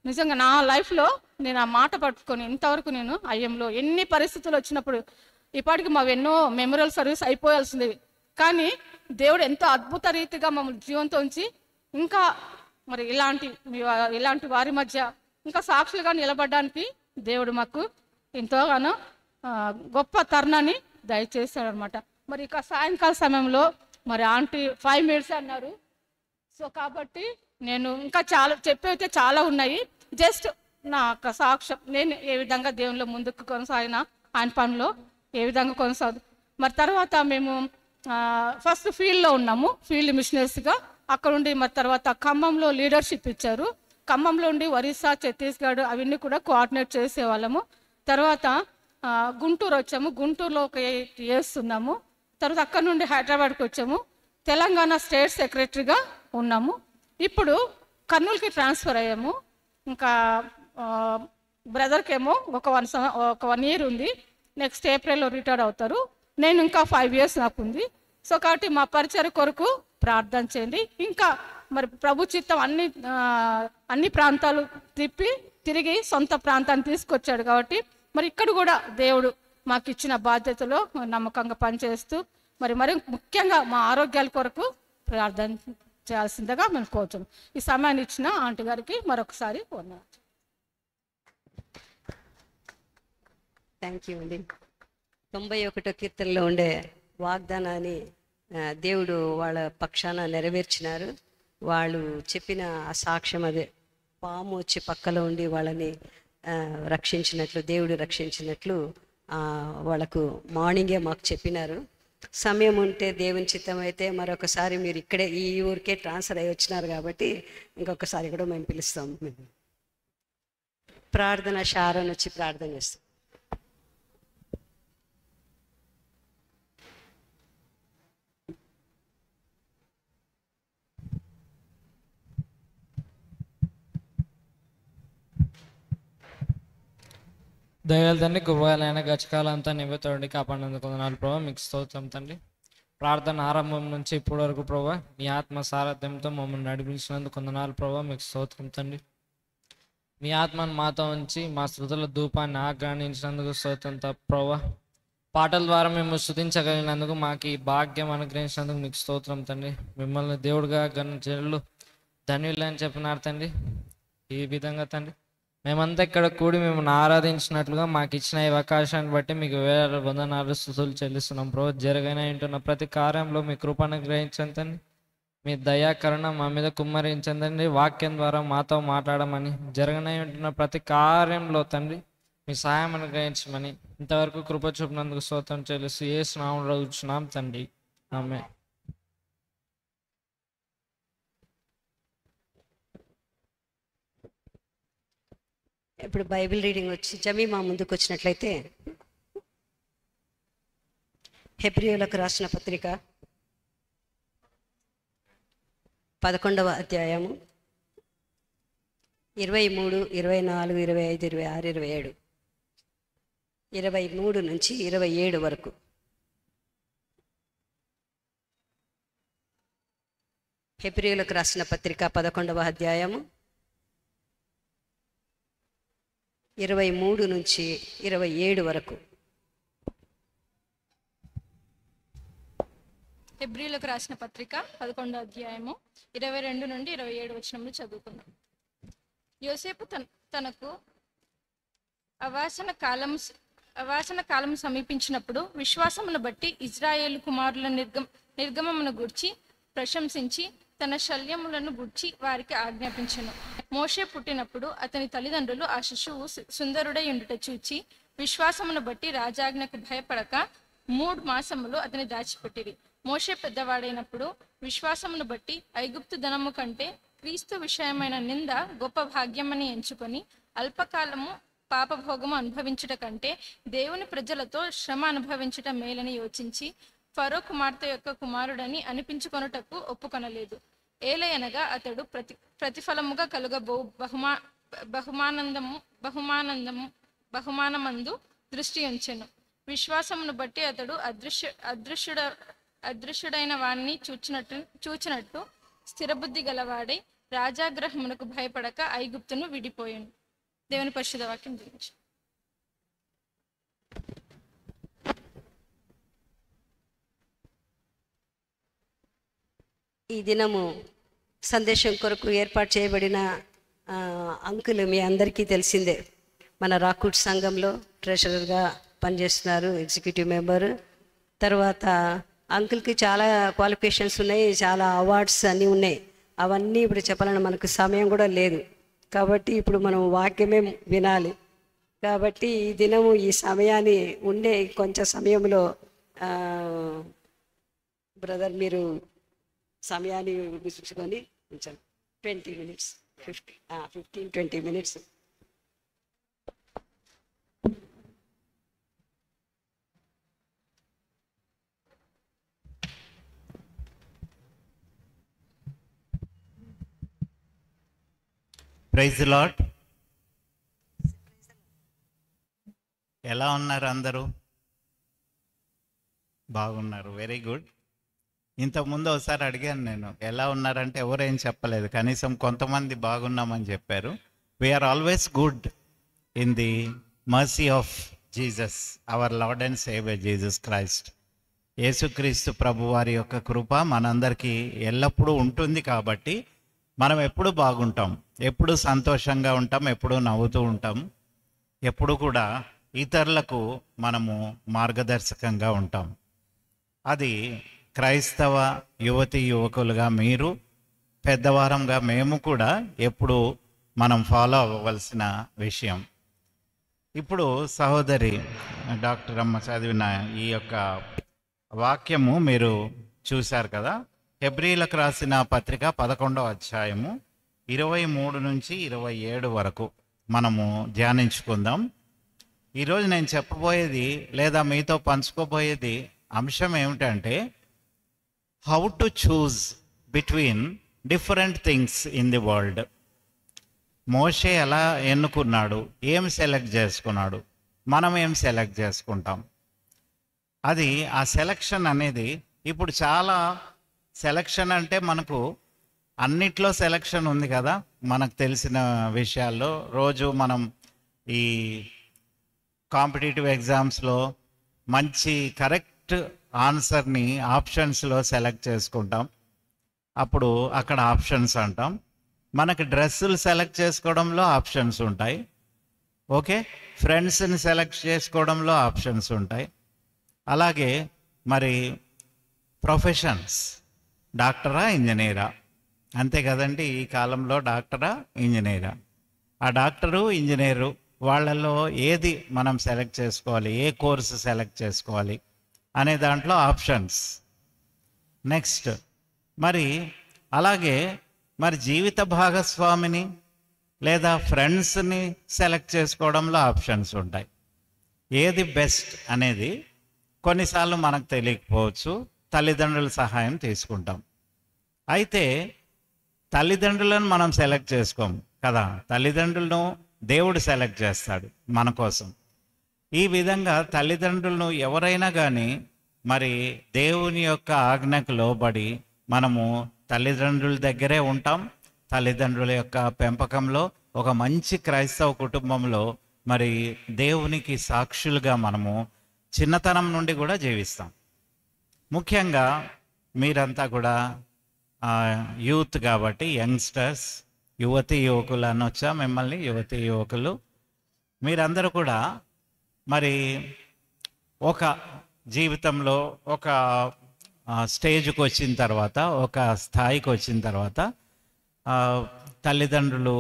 నిజంగా నా లైఫ్లో నేను ఆ మాట పట్టుకొని ఇంతవరకు నేను అయ్యంలో ఎన్ని పరిస్థితులు వచ్చినప్పుడు, ఇప్పటికి మావి ఎన్నో మెమోరియల్ సర్వీస్ అయిపోయాల్సింది, కానీ దేవుడు ఎంతో అద్భుత రీతిగా మమ్మల్ని జీవంతో ఉంచి ఇంకా మరి ఇలాంటి వారి మధ్య ఇంకా సాక్షులుగా నిలబడడానికి దేవుడు మాకు ఎంతోగానో గొప్ప తరుణాన్ని దయచేశాడనమాట. మరి ఇక సాయంకాల సమయంలో మరి ఆంటీ 5 minutes అన్నారు. సో కాబట్టి నేను ఇంకా చెప్పేవైతే చాలా ఉన్నాయి. జస్ట్ నా యొక్క సాక్ష్యం, నేను ఏ విధంగా దేవునిలో ముందుకు కొనసాగిన, ఆయన పనిలో ఏ విధంగా కొనసాగు. మరి తర్వాత మేము ఫస్ట్ ఫీల్డ్లో ఉన్నాము, ఫీల్డ్ మిషనరీస్గా. అక్కడ ఉండి మరి తర్వాత ఖమ్మంలో లీడర్షిప్ ఇచ్చారు. ఖమ్మంలో ఉండి ఒరిస్సా, ఛత్తీస్గఢ్ అవన్నీ కూడా కోఆర్డినేట్ చేసేవాళ్ళము. తర్వాత గుంటూరు వచ్చాము, గుంటూరులో ఒక 8 years ఉన్నాము. తర్వాత అక్కడ నుండి హైదరాబాద్కి వచ్చాము, తెలంగాణ స్టేట్ సెక్రటరీగా ఉన్నాము. ఇప్పుడు కర్నూలుకి ట్రాన్స్ఫర్ అయ్యాము. ఇంకా బ్రదర్కేమో ఒక 1 year ఉంది, నెక్స్ట్ ఏప్రిల్లో రిటైర్ అవుతారు. నేను ఇంకా 5 years నాకు ఉంది. సో కాబట్టి మా పరిచయ కొరకు ప్రార్థన చేయండి. ఇంకా మరి ప్రభు చిత్తం అన్ని ప్రాంతాలు తిరిగి సొంత ప్రాంతాన్ని తీసుకొచ్చాడు కాబట్టి మరి ఇక్కడ కూడా దేవుడు మాకు ఇచ్చిన బాధ్యతలో నమ్మకంగా పనిచేస్తూ మరి ముఖ్యంగా మా ఆరోగ్యాల కొరకు ప్రార్థన చేయాల్సిందిగా మేము కోరుతున్నాం. ఈ సమయాన్ని ఇచ్చిన ఆంటీ గారికి మరొకసారి వందనాలు. థ్యాంక్ యూ అండి. 91వ కీర్తనలో ఉండే వాగ్దానాన్ని దేవుడు వాళ్ళ పక్షాన నెరవేర్చినారు. వాళ్ళు చెప్పిన ఆ సాక్ష్యం అదే, పాము వచ్చి పక్కలో ఉండి వాళ్ళని రక్షించినట్లు, దేవుడు రక్షించినట్లు వాళ్ళకు మార్నింగే మాకు చెప్పినారు. సమయం ఉంటే దేవుని చిత్తం అయితే మరొకసారి మీరు ఇక్కడే ఈ ఊరికే ట్రాన్స్ఫర్ అయ్యి వచ్చినారు కాబట్టి ఇంకొకసారి కూడా మేము పిలుస్తాం. ప్రార్థన షారోన్ వచ్చి ప్రార్థన చేస్తాం. దయగల తండ్రి కృపగలైన గచ్చకాలంతా నివ్వతోడి కాపాడినందుకు వందనాలు ప్రభావ. మీకు స్తోత్రం తండ్రి. ప్రార్థన ఆరంభం నుంచి ఇప్పటి వరకు ప్రభావ మీ ఆత్మ సారథ్యంతో మమ్మల్ని నడిపించినందుకు వందనాలు ప్రభావ. మీకు స్తోత్రం తండ్రి. మీ ఆత్మను మాతో ఉంచి మా శృతుల ధూపాన్ని ఆగ్రహించినందుకు స్తోత్రం ప్రభావ. పాటల ద్వారా మేము స్తుతించగలిగినందుకు మాకు ఈ భాగ్యం అనుగ్రహించినందుకు మీకు స్తోత్రం తండ్రి. మిమ్మల్ని దేవుడిగా జనులు ధన్యులు అని చెప్పినారు తండ్రి. ఈ విధంగా తండ్రి మేమంతా ఇక్కడ కూడి మిమ్మల్ని ఆరాధించినట్లుగా మాకు ఇచ్చిన ఈ అవకాశాన్ని బట్టి మీకు వేల వందనాలు స్తుతులు చెల్లిస్తున్నాం ప్రభు. జరగనే ఉంటున్న ప్రతి కార్యంలో మీ కృపను గ్రహించండి, మీ దయాకరణ మా మీద కుమ్మరించండి. వాక్యం ద్వారా మాతో మాట్లాడమని, జరగనే ఉంటున్న ప్రతి కార్యంలో తండ్రి మీ సహాయం అనుగ్రహించమని ఇంతవరకు కృప చూపినందుకు స్తోత్రం చెల్లిస్తూ యేసు నామములో కూర్చున్నాం తండ్రి. ఆమేన్. ఇప్పుడు బైబిల్ రీడింగ్ వచ్చి జమీమా ముందుకు వచ్చినట్లయితే హెబ్రీయులకు రాసిన పత్రిక 11వ అధ్యాయము 23, 24, 25, 26, 27, 23 నుంచి 27 వరకు. హెబ్రీయులకు రాసిన పత్రిక 11వ అధ్యాయము 23 నుంచి 27 వరకు. హెబ్రీయులకు రాసిన పత్రిక 11వ అధ్యాయము 22 నుండి 27 వచనములు చదువుకుందాం. యోసేపు తనకు అవాసన కాలం సమీపించినప్పుడు విశ్వాసమును బట్టి ఇజ్రాయేలు కుమారుల నిర్గమమును గూర్చి ప్రశంసించి తన శల్యములను గూర్చి వారికి ఆజ్ఞాపించెను. మోషే పుట్టినప్పుడు అతని తల్లిదండ్రులు ఆ శిశువు సుందరుడై ఉండుట చూచి విశ్వాసమును బట్టి రాజాజ్ఞకు భయపడక 3 మాసములు అతని దాచిపెట్టిరి. మోషే పెద్దవాడైనప్పుడు విశ్వాసమును బట్టి ఐగుప్తు ధనము కంటే క్రీస్తు విషయమైన నింద గొప్ప భాగ్యమని ఎంచుకొని అల్పకాలము పాపభోగము అనుభవించుట కంటే దేవుని ప్రజలతో శ్రమ అనుభవించుట మేలని యోచించి ఫరో కుమార్తె యొక్క కుమారుడని అనిపించుకొనుటకు ఒప్పుకొనలేదు. ఏలయనగా అతడు ప్రతిఫలముగా కలుగబో బహుమానమందు దృష్టి ఉంచెను. విశ్వాసమును బట్టి అతడు అదృశ్యుడైన వాణ్ణి చూచినట్టు స్థిరబుద్ధి గలవాడై రాజాగ్రహమునకు భయపడక ఐగుప్తును విడిపోయాను. దేవుని పరిశుద్ధ వాక్యం గురించి. ఈ దినము సందేశం కొరకు ఏర్పాటు చేయబడిన అంకుల్ మీ అందరికీ తెలిసిందే. మన రాకూట్ సంఘంలో ట్రెషరర్గా పనిచేస్తున్నారు, ఎగ్జిక్యూటివ్ మెంబర్. తర్వాత అంకుల్కి చాలా క్వాలిఫికేషన్స్ ఉన్నాయి, చాలా అవార్డ్స్ అన్నీ ఉన్నాయి. అవన్నీ ఇప్పుడు చెప్పాలని మనకు సమయం కూడా లేదు. కాబట్టి ఇప్పుడు మనం వాక్యమే వినాలి. కాబట్టి ఈ దినము ఈ సమయాన్ని ఉండే కొంచెం సమయంలో బ్రదర్ మీరు సమయాన్ని చూసుకొని కొంచెం 20 minutes 15-20 minutes. Praise the lord. ఎలా ఉన్నారు అందరూ? బాగున్నారు, వెరీ గుడ్. ఇంతకుముందు ఒకసారి అడిగాను నేను, ఎలా ఉన్నారంటే ఎవరేం చెప్పలేదు, కనీసం కొంతమంది బాగున్నామని చెప్పారు. We are always good in the mercy of Jesus, our lord and saviour Jesus Christ. యేసుక్రీస్తు ప్రభు వారి యొక్క కృప మనందరికీ ఎల్లప్పుడూ ఉంటుంది. కాబట్టి మనం ఎప్పుడు బాగుంటాం, ఎప్పుడు సంతోషంగా ఉంటాం, ఎప్పుడు నవ్వుతూ ఉంటాం, ఎప్పుడు కూడా ఇతరులకు మనము మార్గదర్శకంగా ఉంటాం. అది క్రైస్తవ యువతి యువకులుగా మీరు, పెద్దవారంగా మేము కూడా ఎప్పుడు మనం ఫాలో అవ్వవలసిన విషయం. ఇప్పుడు సహోదరి డాక్టర్ అమ్మ చదివిన ఈ యొక్క వాక్యము మీరు చూశారు కదా. హెబ్రీలకు రాసిన పత్రిక 11వ అధ్యాయము 23 నుంచి 27 వరకు మనము ధ్యానించుకుందాం. ఈరోజు నేను చెప్పబోయేది లేదా మీతో పంచుకోబోయేది అంశం ఏమిటంటే how to choose between different things in the world. మోషే ఎలా ఎన్నుకున్నాడు, ఏం సెలెక్ట్ చేసుకున్నాడు, మనం ఏం సెలెక్ట్ చేసుకుంటాం. అది ఆ సెలక్షన్ అనేది ఇప్పుడు చాలా సెలక్షన్ అంటే మనకు అన్నిట్లో సెలక్షన్ ఉంది కదా, మనకు తెలిసిన విషయాల్లో. రోజు మనం ఈ కాంపిటేటివ్ ఎగ్జామ్స్లో మంచి కరెక్ట్ ఆన్సర్ని ఆప్షన్స్లో సెలెక్ట్ చేసుకుంటాం. అప్పుడు అక్కడ ఆప్షన్స్ అంటాం. మనకి డ్రెస్సులు సెలెక్ట్ చేసుకోవడంలో ఆప్షన్స్ ఉంటాయి. ఓకే, ఫ్రెండ్స్ని సెలెక్ట్ చేసుకోవడంలో ఆప్షన్స్ ఉంటాయి. అలాగే మరి ప్రొఫెషన్స్, డాక్టరా ఇంజనీరా, అంతే కదండి. ఈ కాలంలో డాక్టరా ఇంజనీరా, ఆ డాక్టరు ఇంజనీరు వాళ్ళలో ఏది మనం సెలెక్ట్ చేసుకోవాలి, ఏ కోర్సు సెలెక్ట్ చేసుకోవాలి అనే దాంట్లో ఆప్షన్స్. నెక్స్ట్ మరి అలాగే మరి జీవిత భాగస్వామిని లేదా ఫ్రెండ్స్ని సెలెక్ట్ చేసుకోవడంలో ఆప్షన్స్ ఉంటాయి. ఏది బెస్ట్ అనేది కొన్నిసార్లు మనకు తెలియకపోవచ్చు, తల్లిదండ్రుల సహాయం తీసుకుంటాం. అయితే తల్లిదండ్రులను మనం సెలెక్ట్ చేసుకోము కదా, తల్లిదండ్రులను దేవుడు సెలెక్ట్ చేస్తాడు మన కోసం. ఈ విధంగా తల్లిదండ్రులను ఎవరైనా కానీ మరి దేవుని యొక్క ఆజ్ఞకు లోబడి మనము తల్లిదండ్రుల దగ్గరే ఉంటాం. తల్లిదండ్రుల యొక్క పెంపకంలో ఒక మంచి క్రైస్తవ కుటుంబంలో మరి దేవునికి సాక్షులుగా మనము చిన్నతనం నుండి కూడా జీవిస్తాం. ముఖ్యంగా మీరంతా కూడా యూత్ కాబట్టి, యంగ్స్టర్స్, యువతి యువకులు అనొచ్చా మిమ్మల్ని, యువతి యువకులు మీరందరూ కూడా మరి ఒక జీవితంలో ఒక స్టేజ్కి వచ్చిన తర్వాత, ఒక స్థాయికి వచ్చిన తర్వాత తల్లిదండ్రులు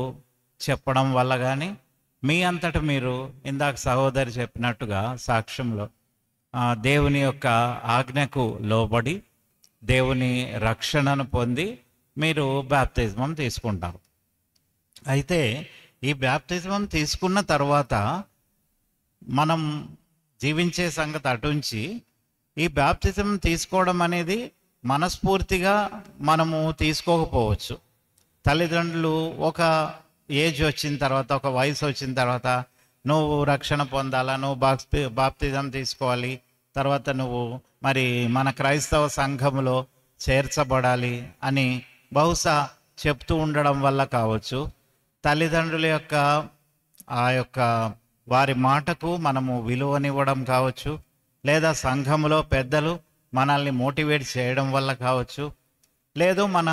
చెప్పడం వల్ల కానీ మీ అంతట మీరు ఇందాక సహోదరి చెప్పినట్టుగా సాక్ష్యంలో దేవుని యొక్క ఆజ్ఞకు లోబడి దేవుని రక్షణను పొంది మీరు బాప్తిజమం తీసుకుంటారు. అయితే ఈ బాప్తిజమం తీసుకున్న తర్వాత మనం జీవించే సంగతి అటుంచి ఈ బాప్తిజం తీసుకోవడం అనేది మనస్ఫూర్తిగా మనము తీసుకోకపోవచ్చు. తల్లిదండ్రులు ఒక ఏజ్ వచ్చిన తర్వాత, ఒక వయసు వచ్చిన తర్వాత నువ్వు రక్షణ పొందాలా, నువ్వు బాప్తిజం తీసుకోవాలి, తర్వాత నువ్వు మరి మన క్రైస్తవ సంఘములో చేర్చబడాలి అని బహుశా చెప్తూ ఉండడం వల్ల కావచ్చు, తల్లిదండ్రుల యొక్క ఆ యొక్క వారి మాటకు మనము విలువనివ్వడం కావచ్చు, లేదా సంఘములో పెద్దలు మనల్ని మోటివేట్ చేయడం వల్ల కావచ్చు, లేదు మన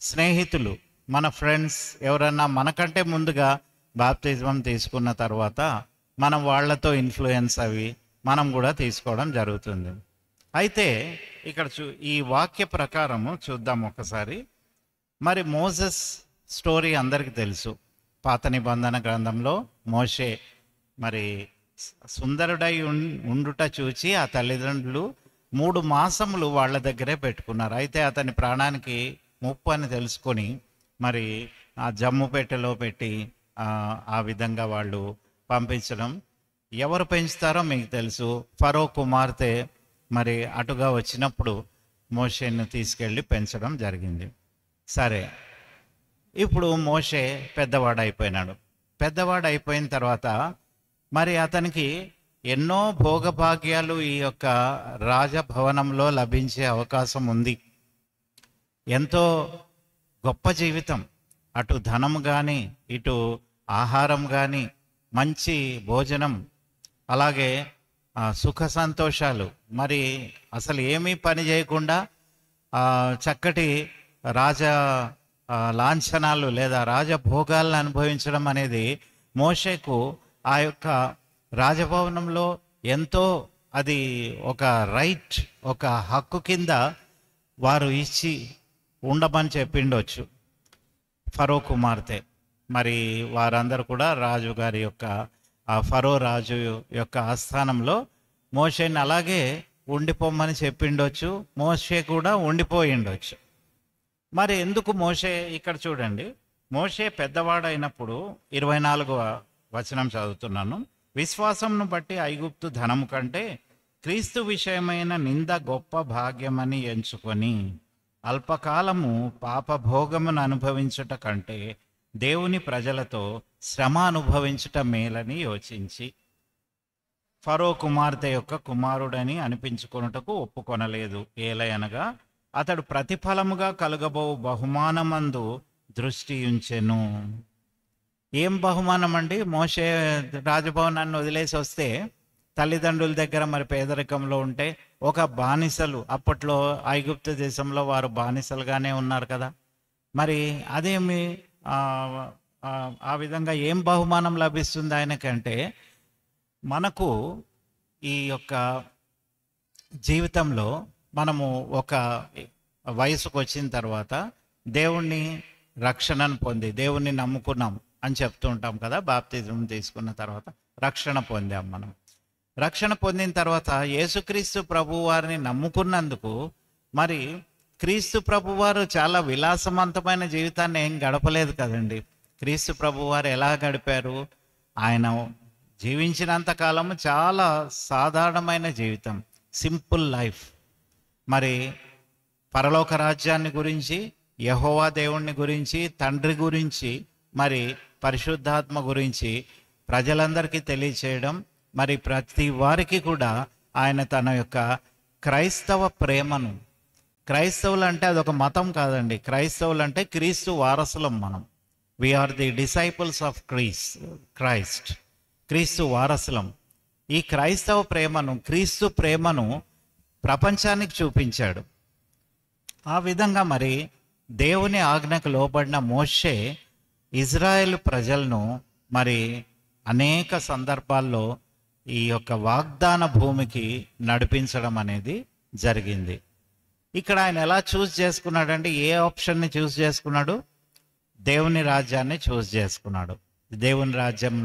స్నేహితులు, మన ఫ్రెండ్స్ ఎవరన్నా మనకంటే ముందుగా బాప్తిజం తీసుకున్న తర్వాత మనం వాళ్ళతో ఇన్ఫ్లుయెన్స్ అవి మనం కూడా తీసుకోవడం జరుగుతుంది. అయితే ఇక్కడ ఈ వాక్య ప్రకారము చూద్దాం ఒకసారి. మరి మోసెస్ స్టోరీ అందరికీ తెలుసు. పాత నిబంధన గ్రంథంలో మోషే మరి సుందరుడై ఉండుట చూచి ఆ తల్లిదండ్రులు 3 మాసములు వాళ్ళ దగ్గరే పెట్టుకున్నారు. అయితే అతని ప్రాణానికి ముప్పు అని తెలుసుకొని మరి ఆ జమ్ము పెట్టెలో పెట్టి ఆ విధంగా వాళ్ళు పంపించడం. ఎవరు పెంచుతారో మీకు తెలుసు. ఫరో కుమార్తె మరి అటుగా వచ్చినప్పుడు మోషేను తీసుకెళ్ళి పెంచడం జరిగింది. సరే, ఇప్పుడు మోషే పెద్దవాడైపోయినాడు. పెద్దవాడైపోయిన తర్వాత మరి అతనికి ఎన్నో భోగభాగ్యాలు ఈ యొక్క రాజభవనంలో లభించే అవకాశం ఉంది. ఎంతో గొప్ప జీవితం, అటు ధనం కానీ ఇటు ఆహారం కానీ మంచి భోజనం, అలాగే సుఖ సంతోషాలు, మరి అసలు ఏమీ పని చేయకుండా చక్కటి రాజ లాంఛనాలు లేదా రాజభోగాలను అనుభవించడం అనేది మోషేకు ఆ యొక్క రాజభవనంలో ఎంతో అది ఒక రైట్, ఒక హక్కు కింద వారు ఇచ్చి ఉండమని చెప్పిండొచ్చు ఫరో కుమార్తె. మరి వారందరూ కూడా రాజుగారి యొక్క ఆ ఫరో రాజు యొక్క ఆస్థానంలో మోషేని అలాగే ఉండిపోమని చెప్పిండొచ్చు. మోషే కూడా ఉండిపోయిండొచ్చు. మరి ఎందుకు మోషే, ఇక్కడ చూడండి, మోషే పెద్దవాడైనప్పుడు 24వ వచనం చదువుతున్నాను. విశ్వాసంను బట్టి ఐగుప్తు ధనము కంటే క్రీస్తు విషయమైన నింద గొప్ప భాగ్యమని ఎంచుకొని అల్పకాలము పాపభోగమును అనుభవించుట కంటే దేవుని ప్రజలతో శ్రమ అనుభవించుట మేలని యోచించి. ఫరో కుమార్తె యొక్క కుమారుడని అనిపించుకొనుటకు ఒప్పుకొనలేదు. ఏలయనగా అతడు ప్రతిఫలముగా కలుగబో బహుమానమందు దృష్టి ఉంచెను. ఏం బహుమానం అండి? మోషే రాజభవనాన్ని వదిలేసి వస్తే తల్లిదండ్రుల దగ్గర మరి పేదరికంలో ఉంటే ఒక బానిసలు, అప్పట్లో ఐగుప్తు దేశంలో వారు బానిసలుగానే ఉన్నారు కదా, మరి అదేమి ఆ విధంగా ఏం బహుమానం లభిస్తుంది ఆయనకంటే, మనకు ఈ యొక్క జీవితంలో మనము ఒక వయసుకు వచ్చిన తర్వాత దేవుణ్ణి రక్షణను పొంది దేవుణ్ణి నమ్ముకున్నాం అని చెప్తూ ఉంటాం కదా. బాప్తిజం తీసుకున్న తర్వాత రక్షణ పొందాం. మనం రక్షణ పొందిన తర్వాత యేసుక్రీస్తు ప్రభు వారిని నమ్ముకున్నందుకు మరి క్రీస్తు ప్రభువారు చాలా విలాసవంతమైన జీవితాన్ని ఏం గడపలేదు కదండి. క్రీస్తు ప్రభువారు ఎలా గడిపారు? ఆయన జీవించినంత కాలము చాలా సాధారణమైన జీవితం, సింపుల్ లైఫ్. మరి పరలోక రాజ్యాన్ని గురించి, యెహోవా దేవుణ్ణి గురించి, తండ్రి గురించి, మరి పరిశుద్ధాత్మ గురించి ప్రజలందరికీ తెలియచేయడం, మరి ప్రతి వారికి కూడా ఆయన తన యొక్క క్రైస్తవ ప్రేమను, క్రైస్తవులు అంటే అదొక మతం కాదండి, క్రైస్తవులు అంటే క్రీస్తు వారసులం. మనం we are the disciples of Christ, క్రీస్తు వారసులం. ఈ క్రైస్తవ ప్రేమను, క్రీస్తు ప్రేమను ప్రపంచానికి చూపించాడు. ఆ విధంగా మరి దేవుని ఆజ్ఞకు లోబడిన మోషే ఇజ్రాయేల్ ప్రజలను మరి అనేక సందర్భాల్లో ఈ యొక్క వాగ్దాన భూమికి నడిపించడం అనేది జరిగింది. ఇక్కడ ఆయన ఎలా చూస్ చేసుకున్నాడంటే, ఏ ఆప్షన్ని చూస్ చేసుకున్నాడు? దేవుని రాజ్యాన్ని చూస్ చేసుకున్నాడు. దేవుని రాజ్యం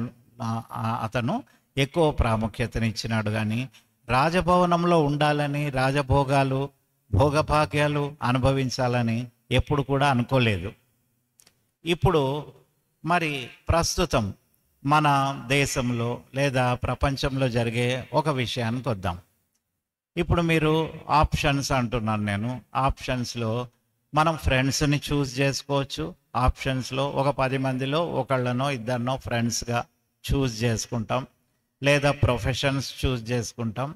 అతను ఎక్కువ ప్రాముఖ్యతనిచ్చినాడు. కానీ రాజభవనంలో ఉండాలని, రాజభోగాలు, భోగభాగ్యాలు అనుభవించాలని ఎప్పుడు కూడా అనుకోలేదు. ఇప్పుడు మరి ప్రస్తుతం మన దేశంలో లేదా ప్రపంచంలో జరిగే ఒక విషయానికి వద్దాం. ఇప్పుడు మీరు ఆప్షన్స్ అంటున్నాను నేను. ఆప్షన్స్లో మనం ఫ్రెండ్స్ని చూస్ చేసుకోవచ్చు. ఆప్షన్స్లో ఒక 10 మందిలో ఒకళ్ళనో ఇద్దరినో ఫ్రెండ్స్గా చూస్ చేసుకుంటాం, లేదా ప్రొఫెషన్స్ చూస్ చేసుకుంటాం.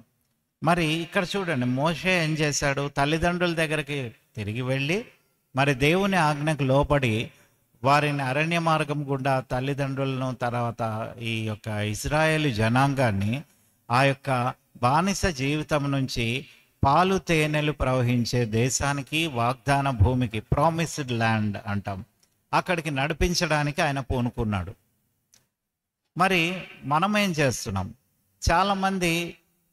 మరి ఇక్కడ చూడండి, మోషే ఏం చేశాడు? తల్లిదండ్రుల దగ్గరికి తిరిగి వెళ్ళి మరి దేవుని ఆజ్ఞకు లోబడి వారిని అరణ్య మార్గం గుండా తల్లిదండ్రులను, తర్వాత ఈ యొక్క ఇజ్రాయేలు జనాంగాన్ని ఆ యొక్క బానిస జీవితం నుంచి పాలు తేనెలు ప్రవహించే దేశానికి, వాగ్దాన భూమికి, ప్రామిస్డ్ ల్యాండ్ అంటాం, అక్కడికి నడిపించడానికి ఆయన పూనుకున్నాడు. మరి మనం ఏం చేస్తున్నాం? చాలామంది,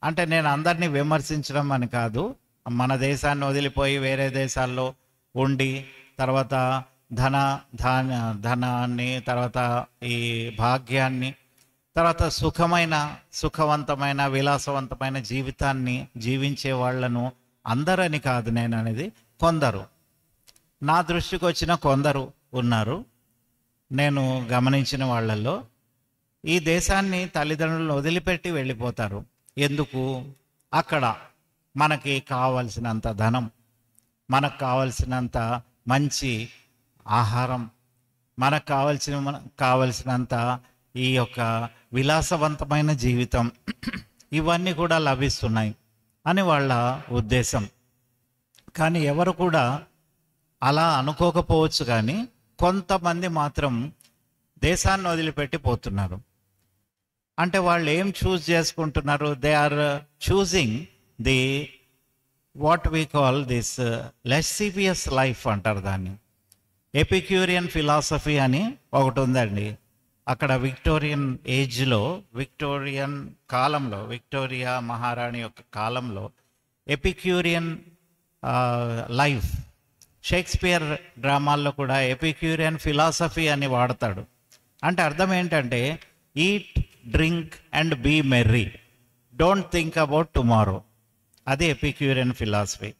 అంటే నేను అందరినీ విమర్శించడం అని కాదు, మన దేశాన్ని వదిలిపోయి వేరే దేశాల్లో ఉండి తర్వాత ధనాన్ని, తర్వాత ఈ భాగ్యాన్ని, తర్వాత సుఖవంతమైన విలాసవంతమైన జీవితాన్ని జీవించే వాళ్ళను అందరని కాదు నేను అనేది, కొందరు, నా దృష్టికి వచ్చిన కొందరు ఉన్నారు. నేను గమనించిన వాళ్ళల్లో ఈ దేశాన్ని తల్లిదండ్రులను వదిలిపెట్టి వెళ్ళిపోతారు. ఎందుకు? అక్కడ మనకి కావలసినంత ధనం, మనకు కావలసినంత మంచి ఆహారం, మనకు కావలసినంత ఈ యొక్క విలాసవంతమైన జీవితం, ఇవన్నీ కూడా లభిస్తున్నాయి అని వాళ్ళ ఉద్దేశం. కానీ ఎవరు కూడా అలా అనుకోకపోవచ్చు. కానీ కొంతమంది మాత్రం దేశాన్ని వదిలిపెట్టి పోతున్నారు. అంటే వాళ్ళు ఏం చూస్ చేసుకుంటున్నారు? They are choosing the what we call this lascivious life అంటారు దాన్ని. ఎపిక్యూరియన్ ఫిలాసఫీ అని ఒకటి ఉందండి. అక్కడ విక్టోరియన్ ఏజ్లో, విక్టోరియన్ కాలంలో, విక్టోరియా మహారాణి యొక్క కాలంలో ఎపిక్యూరియన్ లైఫ్, షేక్స్పియర్ డ్రామాల్లో కూడా ఎపిక్యూరియన్ ఫిలాసఫీ అని వాడతాడు. అంటే అర్థం ఏంటంటే, eat, drink and be merry, don't think about tomorrow. అది ఎపిక్యూరియన్ ఫిలాసఫీ.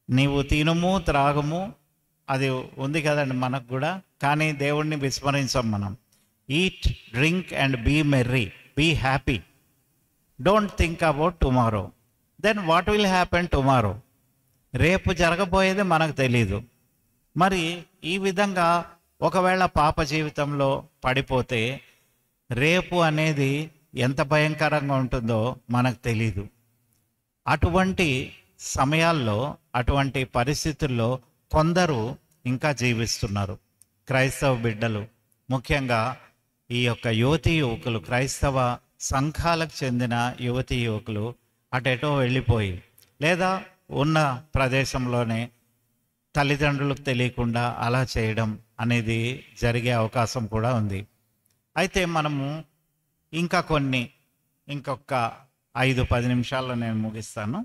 నీవు తినుము, త్రాగుము, అది ఉంది కదండి మనకు కూడా. కానీ దేవుణ్ణి విస్మరించాం మనం. Eat, drink and be merry, be happy, don't think about tomorrow. Then what will happen tomorrow? రేపు జరగబోయేది మనకు తెలీదు. మరి ఈ విధంగా ఒకవేళ పాప జీవితంలో పడిపోతే రేపు అనేది ఎంత భయంకరంగా ఉంటుందో మనకు తెలీదు. అటువంటి సమయాల్లో, అటువంటి పరిస్థితుల్లో కొందరు ఇంకా జీవిస్తున్నారు. క్రైస్తవ బిడ్డలు, ముఖ్యంగా ఈ యొక్క యువతీ యువకులు, క్రైస్తవ సంఘాలకు చెందిన యువతీ యువకులు అటెటో వెళ్ళిపోయి, లేదా ఉన్న ప్రదేశంలోనే తల్లిదండ్రులకు తెలియకుండా అలా చేయడం అనేది జరిగే అవకాశం కూడా ఉంది. అయితే మనము ఇంకొక 5-10 నిమిషాల్లో నేను ముగిస్తాను.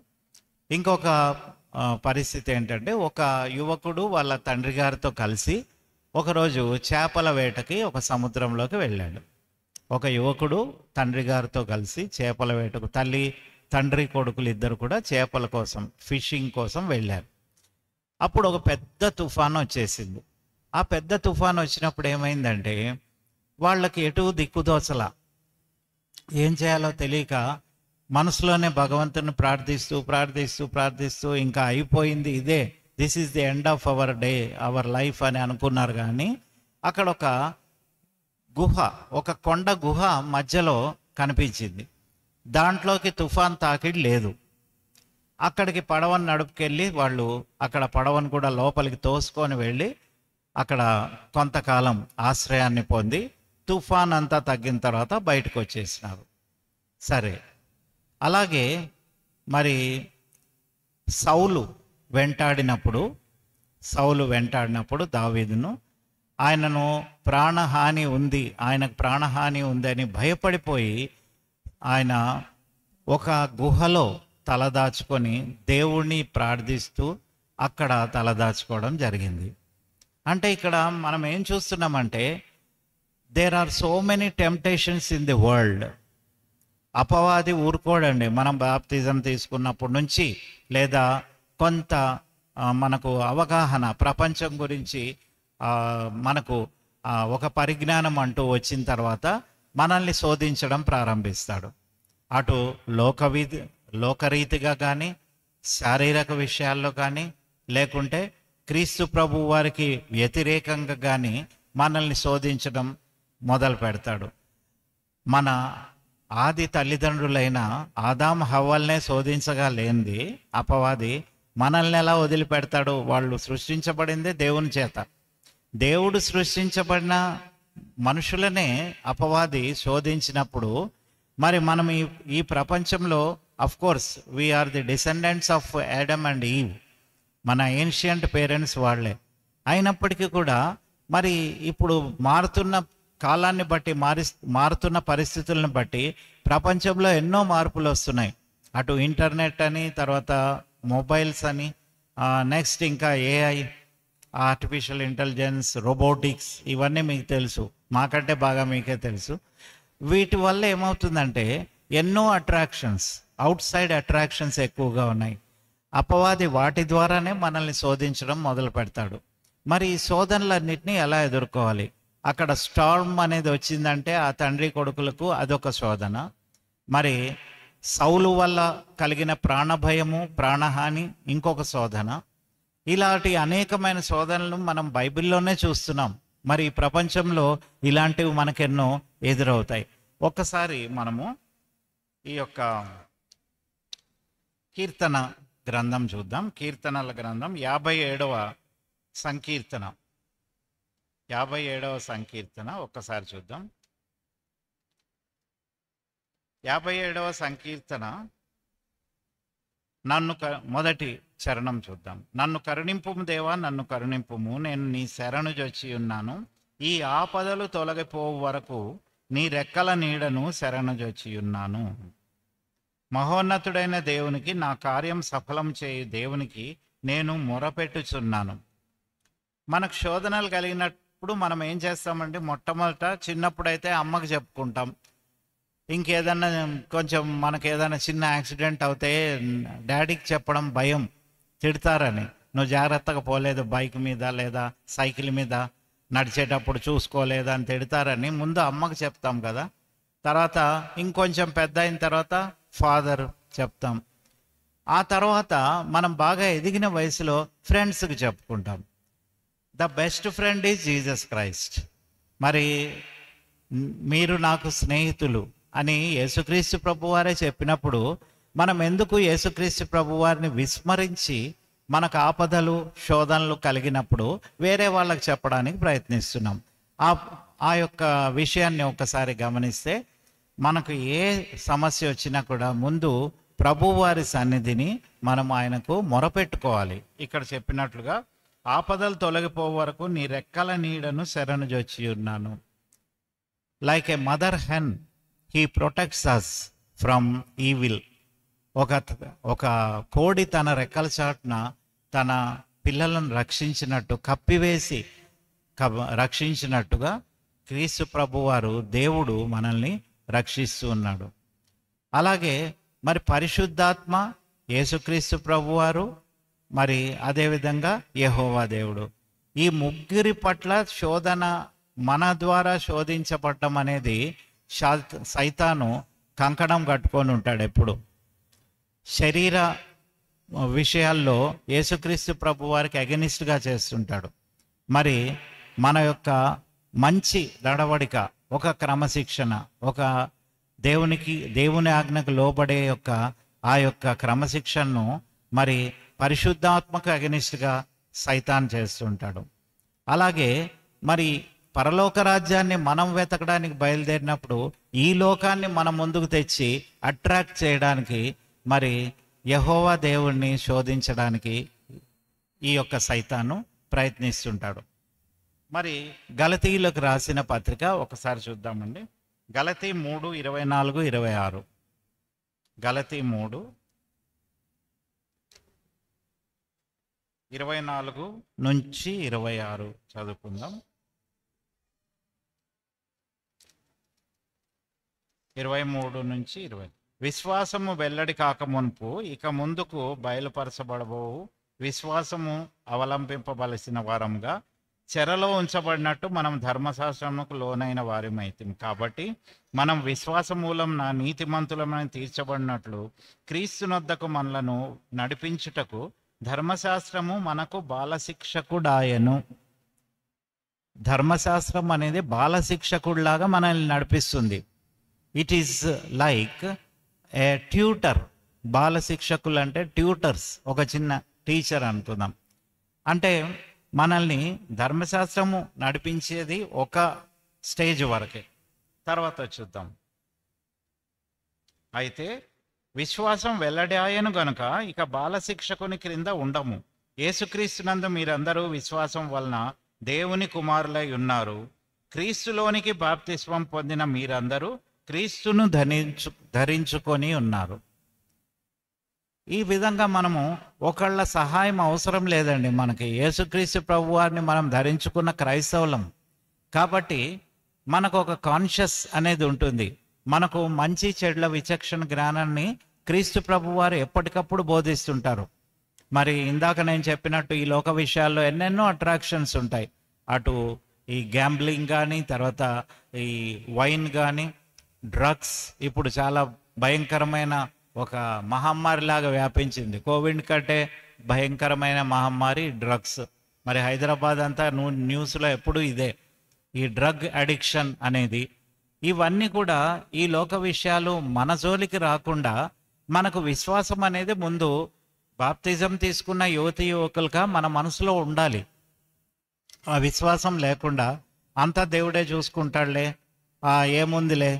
ఇంకొక పరిస్థితి ఏంటంటే, ఒక యువకుడు వాళ్ళ తండ్రి గారితో కలిసి ఒకరోజు చేపల వేటకి ఒక సముద్రంలోకి వెళ్ళాడు. ఒక యువకుడు తండ్రి గారితో కలిసి చేపల వేటకు, తండ్రి కొడుకులు ఇద్దరు కూడా చేపల కోసం, ఫిషింగ్ కోసం వెళ్ళారు. అప్పుడు ఒక పెద్ద తుఫాను వచ్చేసింది. ఆ పెద్ద తుఫాను వచ్చినప్పుడు ఏమైందంటే, వాళ్ళకి ఎటు దిక్కుదోచల, ఏం చేయాలో తెలియక మనసులోనే భగవంతుని ప్రార్థిస్తూ ఇంకా అయిపోయింది, ఇదే, this is the end of our day, our life అని అనుకున్నారు. కానీ అక్కడ ఒక కొండ గుహ మధ్యలో కనిపించింది. దాంట్లోకి తుఫాన్ తాకిడి లేదు. అక్కడికి పడవను నడుపుకెళ్ళి వాళ్ళు అక్కడ పడవను కూడా లోపలికి తోసుకొని వెళ్ళి అక్కడ కొంతకాలం ఆశ్రయాన్ని పొంది తుఫాన్ అంతా తగ్గిన తర్వాత బయటకు వచ్చేసినారు. సరే, అలాగే మరి సౌలు వెంటాడినప్పుడు దావీదును, ఆయనకు ప్రాణహాని ఉందని భయపడిపోయి ఆయన ఒక గుహలో తలదాచుకొని దేవుణ్ణి ప్రార్థిస్తూ అక్కడ తలదాచుకోవడం జరిగింది. అంటే ఇక్కడ మనం ఏం చూస్తున్నామంటే, there are so many temptations in the world. అపవాది ఊరుకోడండి. మనం బాప్తిజం తీసుకున్నప్పటి నుంచి, లేదా కొంత మనకు అవగాహన, ప్రపంచం గురించి మనకు ఒక పరిజ్ఞానం అంటూ వచ్చిన తర్వాత మనల్ని శోధించడం ప్రారంభిస్తాడు. అటు లోకరీతిగా కానీ, శారీరక విషయాల్లో కానీ, లేకుంటే క్రీస్తు ప్రభు వారికి వ్యతిరేకంగా కానీ మనల్ని శోధించడం మొదలు పెడతాడు. మన ఆది తల్లిదండ్రులైన ఆదాము హవ్వల్నే శోధించగా లేనిది అపవాది మనల్ని ఎలా వదిలిపెడతాడు? వాళ్ళు సృష్టించబడిందే దేవుని చేత. దేవుడు సృష్టించబడిన మనుషులనే అపవాది శోధించినప్పుడు, మరి మనం ఈ ప్రపంచంలో of course we are the descendants of Adam and Eve, మన ఏన్షియంట్ పేరెంట్స్ వాళ్ళే. అయినప్పటికీ కూడా మరి ఇప్పుడు మారుతున్న కాలాన్ని బట్టి, మారుతున్న పరిస్థితులను బట్టి ప్రపంచంలో ఎన్నో మార్పులు వస్తున్నాయి. అటు ఇంటర్నెట్ అని, తర్వాత మొబైల్స్ అని, నెక్స్ట్ ఇంకా ఏఐ, ఆర్టిఫిషియల్ ఇంటెలిజెన్స్, రోబోటిక్స్, ఇవన్నీ మీకు తెలుసు, మాకంటే బాగా మీకే తెలుసు. వీటి వల్ల ఏమవుతుందంటే ఎన్నో అట్రాక్షన్స్, అవుట్ సైడ్ అట్రాక్షన్స్ ఎక్కువగా ఉన్నాయి. అపవాది వాటి ద్వారానే మనల్ని శోధించడం మొదలు పెడతాడు. మరి ఈ శోధనలన్నింటినీ ఎలా ఎదుర్కోవాలి? అక్కడ స్టార్మ్ అనేది వచ్చిందంటే ఆ తండ్రి కొడుకులకు అదొక శోధన. మరి సౌలు వల్ల కలిగిన ప్రాణభయము, ప్రాణహాని ఇంకొక శోధన. ఇలాంటి అనేకమైన శోధనలు మనం బైబిల్లోనే చూస్తున్నాం. మరి ఈ ప్రపంచంలో ఇలాంటివి మనకెన్నో ఎదురవుతాయి. ఒక్కసారి మనము ఈ యొక్క కీర్తన గ్రంథం చూద్దాం. కీర్తనల గ్రంథం 57వ సంకీర్తన. 57వ సంకీర్తన ఒక్కసారి చూద్దాం. 57వ సంకీర్తన మొదటి చరణం చూద్దాం. నన్ను కరుణింపుము దేవా, నన్ను కరుణింపుము, నేను నీ శరణు జొచ్చి ఉన్నాను. ఈ ఆపదలు తొలగిపోవు వరకు నీ రెక్కల నీడను శరణు జొచ్చి ఉన్నాను. మహోన్నతుడైన దేవునికి, నా కార్యం సఫలం చేయు దేవునికి నేను మొరపెట్టుచున్నాను. మనకు శోధనలు కలిగినప్పుడు మనం ఏం చేస్తామంటే, మొట్టమొదట చిన్నప్పుడైతే అమ్మకు చెప్పుకుంటాం. ఇంకేదన్నా కొంచెం మనకేదైనా చిన్న యాక్సిడెంట్ అవుతే డాడీకి చెప్పడం భయం, తిడతారని. నువ్వు జాగ్రత్తగా పోలేదు బైక్ మీద లేదా సైకిల్ మీద నడిచేటప్పుడు, చూసుకోలేదా అని తిడతారని ముందు అమ్మకు చెప్తాం కదా. తర్వాత ఇంకొంచెం పెద్ద అయిన తర్వాత ఫాదర్ చెప్తాం. ఆ తర్వాత మనం బాగా ఎదిగిన వయసులో ఫ్రెండ్స్కి చెప్పుకుంటాం. The best friend is Jesus Christ. మరి మీరు నాకు స్నేహితులు, అని యేసుక్రీస్తు ప్రభువారే చెప్పినప్పుడు మనం ఎందుకు యేసుక్రీస్తు ప్రభువారిని విస్మరించి మనకు ఆపదలు శోధనలు కలిగినప్పుడు వేరే వాళ్ళకి చెప్పడానికి ప్రయత్నిస్తున్నాం. ఆ యొక్క విషయాన్ని ఒకసారి గమనిస్తే మనకు ఏ సమస్య వచ్చినా కూడా ముందు ప్రభువారి సన్నిధిని మనం ఆయనకు మొరపెట్టుకోవాలి. ఇక్కడ చెప్పినట్లుగా ఆపదలు తొలగిపో వరకు నీ రెక్కల నీడను శరణుజొచ్చి ఉన్నాను. Like a mother hen he protects us from evil. ఒక కోడి తన రెక్కల చాటున తన పిల్లలను రక్షించినట్టు కప్పివేసి రక్షించినట్టుగా క్రీస్తు ప్రభువారు దేవుడు మనల్ని రక్షిస్తూ ఉన్నాడు. అలాగే మరి పరిశుద్ధాత్మ, యేసుక్రీస్తు ప్రభువారు, మరి అదేవిధంగా యెహోవా దేవుడు, ఈ ముగ్గురి పట్ల శోధన మన ద్వారా శోధించబడటం అనేది సైతాను కంకణం కట్టుకొని ఉంటాడు. ఎప్పుడు శరీర విషయాల్లో యేసుక్రీస్తు ప్రభువారికి అగెనిస్ట్గా చేస్తుంటాడు. మరి మన యొక్క మంచి నడవడిక, ఒక క్రమశిక్షణ, ఒక దేవుని ఆజ్ఞకు లోబడే ఆ యొక్క క్రమశిక్షణను మరి పరిశుద్ధాత్మకు అగెనిస్ట్గా సైతాన్ చేస్తుంటాడు. అలాగే మరి పరలోక రాజ్యాన్ని మనం వెతకడానికి బయలుదేరినప్పుడు ఈ లోకాన్ని మన ముందుకు తెచ్చి అట్రాక్ట్ చేయడానికి మరి యెహోవా దేవుణ్ణి శోధించడానికి ఈ యొక్క సైతాను ప్రయత్నిస్తుంటాడు. మరి గలతీయులకు రాసిన పత్రిక ఒకసారి చూద్దామండి. గలతీ 3:24-26. గలతీ 3:24-26 చదువుకుందాం. 23-20. విశ్వాసము వెల్లడి కాకమునుపు ఇక ముందుకు బయలుపరచబడబోవు విశ్వాసము అవలంబింపబలసిన వారంగా చెరలో ఉంచబడినట్టు మనం ధర్మశాస్త్రముకు లోనైన వారిమైతం. కాబట్టి మనం విశ్వాస మూలం నా నీతిమంతులమని తీర్చబడినట్లు క్రీస్తునొద్దకు మనలను నడిపించుటకు ధర్మశాస్త్రము మనకు బాలశిక్షకుడాయను. ధర్మశాస్త్రం అనేది బాలశిక్షకుడిలాగా మనల్ని నడిపిస్తుంది. It is like a tutor. బాలశిక్షకులు అంటే ట్యూటర్స్, ఒక చిన్న టీచర్ అనుకుందాం. అంటే మనల్ని ధర్మశాస్త్రము నడిపించేది ఒక స్టేజ్ వరకే, తర్వాత చూద్దాం. అయితే విశ్వాసం వెల్లడాయను గనుక ఇక బాలశిక్షకుని క్రింద ఉండము. యేసుక్రీస్తునందు మీరందరూ విశ్వాసం వలన దేవుని కుమారులై ఉన్నారు. క్రీస్తులోనికి బాప్తిస్మం పొందిన మీరందరూ క్రీస్తును ధరించుకొని ఉన్నారు. ఈ విధంగా మనము ఒకళ్ళ సహాయం అవసరం లేదండి. మనకి యేసుక్రీస్తు ప్రభువారిని మనం ధరించుకున్న క్రైస్తవులం కాబట్టి మనకు ఒక కాన్షియస్ అనేది ఉంటుంది. మనకు మంచి చెడుల విచక్షణ జ్ఞానాన్ని క్రీస్తు ప్రభువారు ఎప్పటికప్పుడు బోధిస్తుంటారు. మరి ఇందాక నేను చెప్పినట్టు ఈ లోక విషయాల్లో ఎన్నెన్నో అట్రాక్షన్స్ ఉంటాయి. అటు ఈ గ్యాంబ్లింగ్ కానీ, తర్వాత ఈ వైన్ కానీ, డ్రగ్స్ ఇప్పుడు చాలా భయంకరమైన ఒక మహమ్మారి లాగా వ్యాపించింది. కోవిడ్ కంటే భయంకరమైన మహమ్మారి డ్రగ్స్. మరి హైదరాబాద్ అంతా న్యూస్లో ఎప్పుడు ఇదే, ఈ డ్రగ్ అడిక్షన్ అనేది. ఇవన్నీ కూడా ఈ లోక విషయాలు మన జోలికి రాకుండా మనకు విశ్వాసం అనేది ముందు బాప్తిజం తీసుకున్న యువతి యువకులుగా మన మనసులో ఉండాలి. ఆ విశ్వాసం లేకుండా అంతా దేవుడే చూసుకుంటాడులే, ఏముందిలే,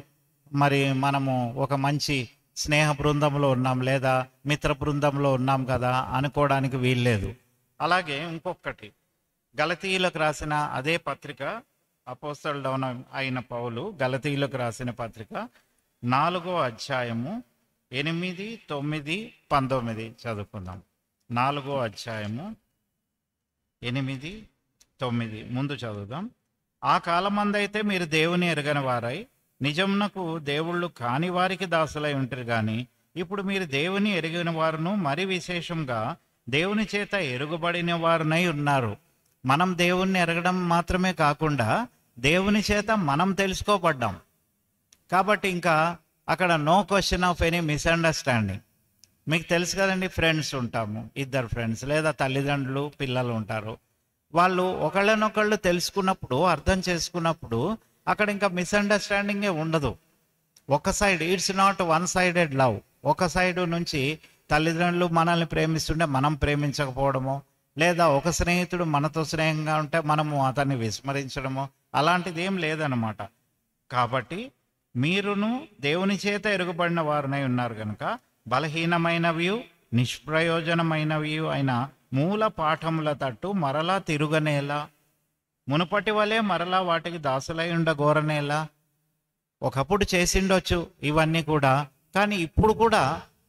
మరి మనము ఒక మంచి స్నేహ బృందంలో ఉన్నాం లేదా మిత్ర బృందంలో ఉన్నాం కదా అనుకోవడానికి వీల్లేదు. అలాగే ఇంకొకటి, గలతీయులకు రాసిన అదే పత్రిక, అపోస్తలుడు అయిన పౌలు గలతీయులకు రాసిన పత్రిక 4వ అధ్యాయము 8, 9, 19 చదువుకుందాం. 4వ అధ్యాయము 8, 9 ముందు చదువుదాం. ఆ కాలమందైతే మీరు దేవుని ఎరగని వారై నిజమునకు దేవుళ్ళు కాని వారికి దాసులై ఉంటారు. కానీ ఇప్పుడు మీరు దేవుని ఎరిగిన వారును, మరి విశేషంగా దేవుని చేత ఎరుగుబడిన వారునై ఉన్నారు. మనం దేవుణ్ణి ఎరగడం మాత్రమే కాకుండా దేవుని చేత మనం తెలుసుకోబడ్డాం. కాబట్టి ఇంకా అక్కడ no question of any misunderstanding. మీకు తెలుసు కదండి, ఫ్రెండ్స్ ఉంటాము, ఇద్దరు ఫ్రెండ్స్ లేదా తల్లిదండ్రులు పిల్లలు ఉంటారు. వాళ్ళు ఒకళ్ళనొకళ్ళు తెలుసుకున్నప్పుడు, అర్థం చేసుకున్నప్పుడు అక్కడ ఇంకా మిస్అండర్స్టాండింగే ఉండదు. ఒక side, it's not one sided love. ఒక సైడు నుంచి తల్లిదండ్రులు మనల్ని ప్రేమిస్తుంటే మనం ప్రేమించకపోవడమో, లేదా ఒక స్నేహితుడు మనతో స్నేహంగా ఉంటే మనము అతన్ని విస్మరించడమో, అలాంటిది ఏం లేదన్నమాట. కాబట్టి మీరును దేవుని చేత ఎరుగుబడిన వారినై ఉన్నారు కనుక బలహీనమైనవి నిష్ప్రయోజనమైనవి అయిన మూల పాఠముల తట్టు మరలా తిరుగనేలా, మునుపటి వలె మరలా వాటికి దాసులై ఉండగోరనేలా. ఒకప్పుడు చేసిండొచ్చు ఇవన్నీ కూడా, కానీ ఇప్పుడు కూడా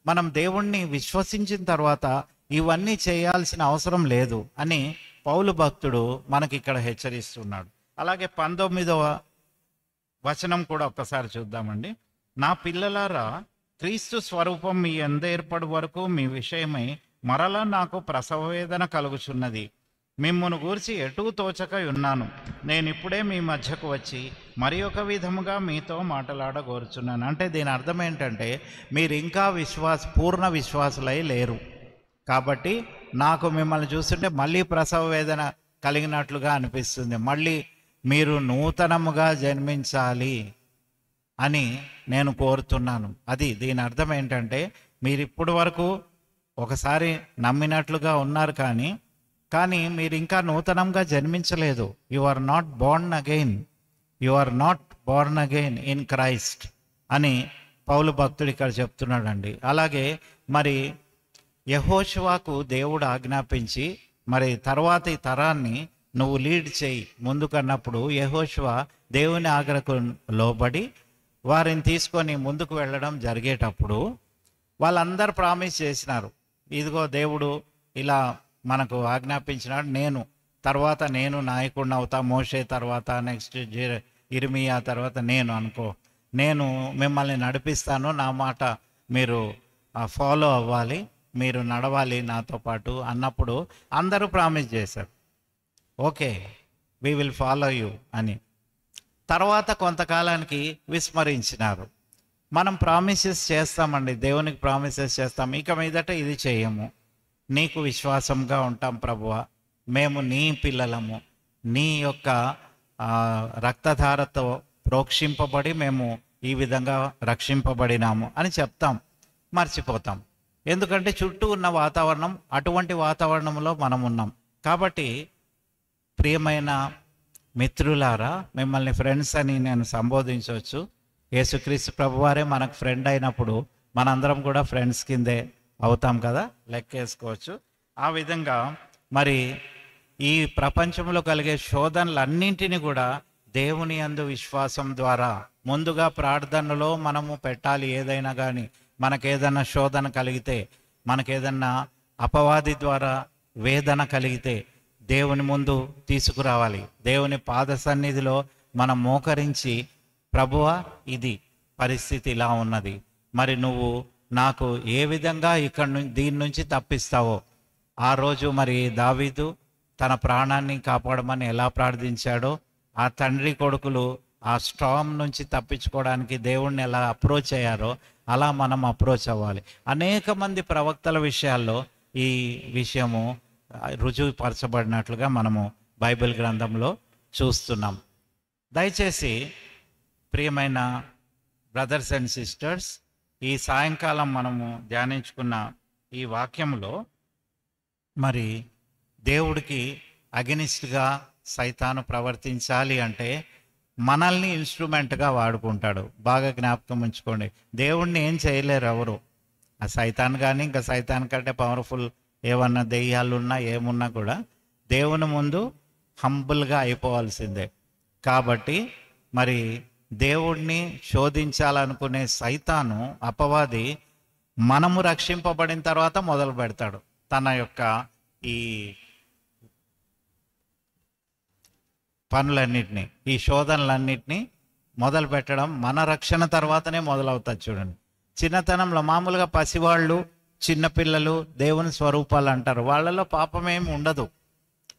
మనం దేవుణ్ణి విశ్వసించిన తర్వాత ఇవన్నీ చేయాల్సిన అవసరం లేదు అని పౌలు భక్తుడు మనకి ఇక్కడ హెచ్చరిస్తున్నాడు. అలాగే 19వ వచనం కూడా ఒక్కసారి చూద్దామండి. నా పిల్లలారా, క్రీస్తు స్వరూపం మీ యందు ఏర్పడు వరకు మీ విషయమై మరలా నాకు ప్రసవ వేదన కలుగుచున్నది. మిమ్మును గూర్చి ఎటూ తోచక ఉన్నాను. నేను ఇప్పుడే మీ మధ్యకు వచ్చి మరి ఒక విధముగా మీతో మాట్లాడగోరుచున్నాను. అంటే దీని అర్థం ఏంటంటే, మీరు ఇంకా పూర్ణ విశ్వాసులై లేరు. కాబట్టి నాకు మిమ్మల్ని చూస్తుంటే మళ్ళీ ప్రసవ వేదన కలిగినట్లుగా అనిపిస్తుంది. మళ్ళీ మీరు నూతనముగా జన్మించాలి అని నేను కోరుతున్నాను. అది దీని అర్థం ఏంటంటే, మీరు ఇప్పటి వరకు ఒకసారి నమ్మినట్లుగా ఉన్నారు, కానీ మీరు ఇంకా నూతనంగా జన్మించలేదు. You are not born again, you are not born again in Christ అని పౌలు భక్తుడు ఇక్కడ చెప్తున్నాడండి. అలాగే మరి యెహోషువకు దేవుడు ఆజ్ఞాపించి మరి తర్వాతి తరాన్ని నువ్వు లీడ్ చేయి ముందుకన్నప్పుడు యెహోషువ దేవుని ఆజ్ఞకు లోబడి వారిని తీసుకొని ముందుకు వెళ్ళడం జరిగేటప్పుడు వాళ్ళందరూ ప్రామిస్ చేసినారు, ఇదిగో దేవుడు ఇలా మనకు ఆజ్ఞాపించినాడు, నేను నాయకుడిని అవుతా, మోషే తర్వాత నెక్స్ట్ ఇర్మియా తర్వాత నేను మిమ్మల్ని నడిపిస్తాను, నా మాట మీరు ఫాలో అవ్వాలి, మీరు నడవాలి నాతో పాటు అన్నప్పుడు అందరూ ప్రామిస్ చేశారు, okay we will follow you అని. తర్వాత కొంతకాలానికి విస్మరించినారు. మనం ప్రామిసెస్ చేస్తామండి, దేవునికి ప్రామిసెస్ చేస్తాం, ఇక మీదట ఇది చేయము, నీకు విశ్వాసంగా ఉంటాం ప్రభువా, మేము నీ పిల్లలము, నీ యొక్క రక్తధారతో ప్రోక్షింపబడి మేము ఈ విధంగా రక్షింపబడినాము అని చెప్తాం, మర్చిపోతాం. ఎందుకంటే చుట్టూ ఉన్న వాతావరణం అటువంటి వాతావరణంలో మనం ఉన్నాం. కాబట్టి ప్రియమైన మిత్రులారా, మిమ్మల్ని ఫ్రెండ్స్ అని నేను సంబోధించవచ్చు. యేసుక్రీస్తు ప్రభువారే మనకు ఫ్రెండ్ అయినప్పుడు మనందరం కూడా ఫ్రెండ్స్ కిందే అవుతాం కదా, లెక్కేసుకోవచ్చు. ఆ విధంగా మరి ఈ ప్రపంచంలో కలిగే శోధనలన్నింటినీ కూడా దేవుని యందు విశ్వాసం ద్వారా ముందుగా ప్రార్థనలో మనము పెట్టాలి. ఏదైనా కానీ మనకేదన్నా శోధన కలిగితే, మనకేదన్నా అపవాది ద్వారా వేదన కలిగితే దేవుని ముందు తీసుకురావాలి. దేవుని పాద సన్నిధిలో మనం మోకరించి, ప్రభువా ఇది పరిస్థితి ఇలా ఉన్నది, మరి నువ్వు నాకు ఏ విధంగా దీని నుంచి తప్పిస్తావో. ఆ రోజు మరి దావీదు తన ప్రాణాన్ని కాపాడమని ఎలా ప్రార్థించాడో, ఆ తండ్రి కొడుకులు ఆ స్టార్మ్ నుంచి తప్పించుకోవడానికి దేవుణ్ణి ఎలా అప్రోచ్ అయ్యారో అలా మనం అప్రోచ్ అవ్వాలి. అనేక మంది ప్రవక్తల విషయాల్లో ఈ విషయము రుజువుపరచబడినట్లుగా మనము బైబిల్ గ్రంథంలో చూస్తున్నాం. దయచేసి ప్రియమైన బ్రదర్స్ అండ్ సిస్టర్స్, ఈ సాయంకాలం మనము ధ్యానించుకున్న ఈ వాక్యంలో మరి దేవుడికి అగెనిస్ట్గా సైతాను ప్రవర్తించాలి అంటే మనల్ని ఇన్స్ట్రుమెంట్గా వాడుకుంటాడు. బాగా జ్ఞాపకం ఉంచుకోండి, దేవుణ్ణి ఏం చేయలేరు ఎవరు. ఆ సైతాన్ కానీ ఇంకా సైతాన్ కంటే పవర్ఫుల్ ఏమన్నా దెయ్యాలున్నా ఏమున్నా కూడా దేవుని ముందు హంబుల్గా అయిపోవాల్సిందే. కాబట్టి మరి దేవుణ్ణి శోధించాలనుకునే సైతాను, అపవాది, మనము రక్షింపబడిన తర్వాత మొదలు పెడతాడు తన యొక్క ఈ పనులన్నిటినీ, ఈ శోధనలన్నిటినీ మొదలు పెట్టడం మన రక్షణ తర్వాతనే మొదలవుతుంది. చూడండి, చిన్నతనంలో మామూలుగా పసివాళ్ళు, చిన్నపిల్లలు దేవుని స్వరూపాలు అంటారు, వాళ్ళలో పాపమేమి ఉండదు,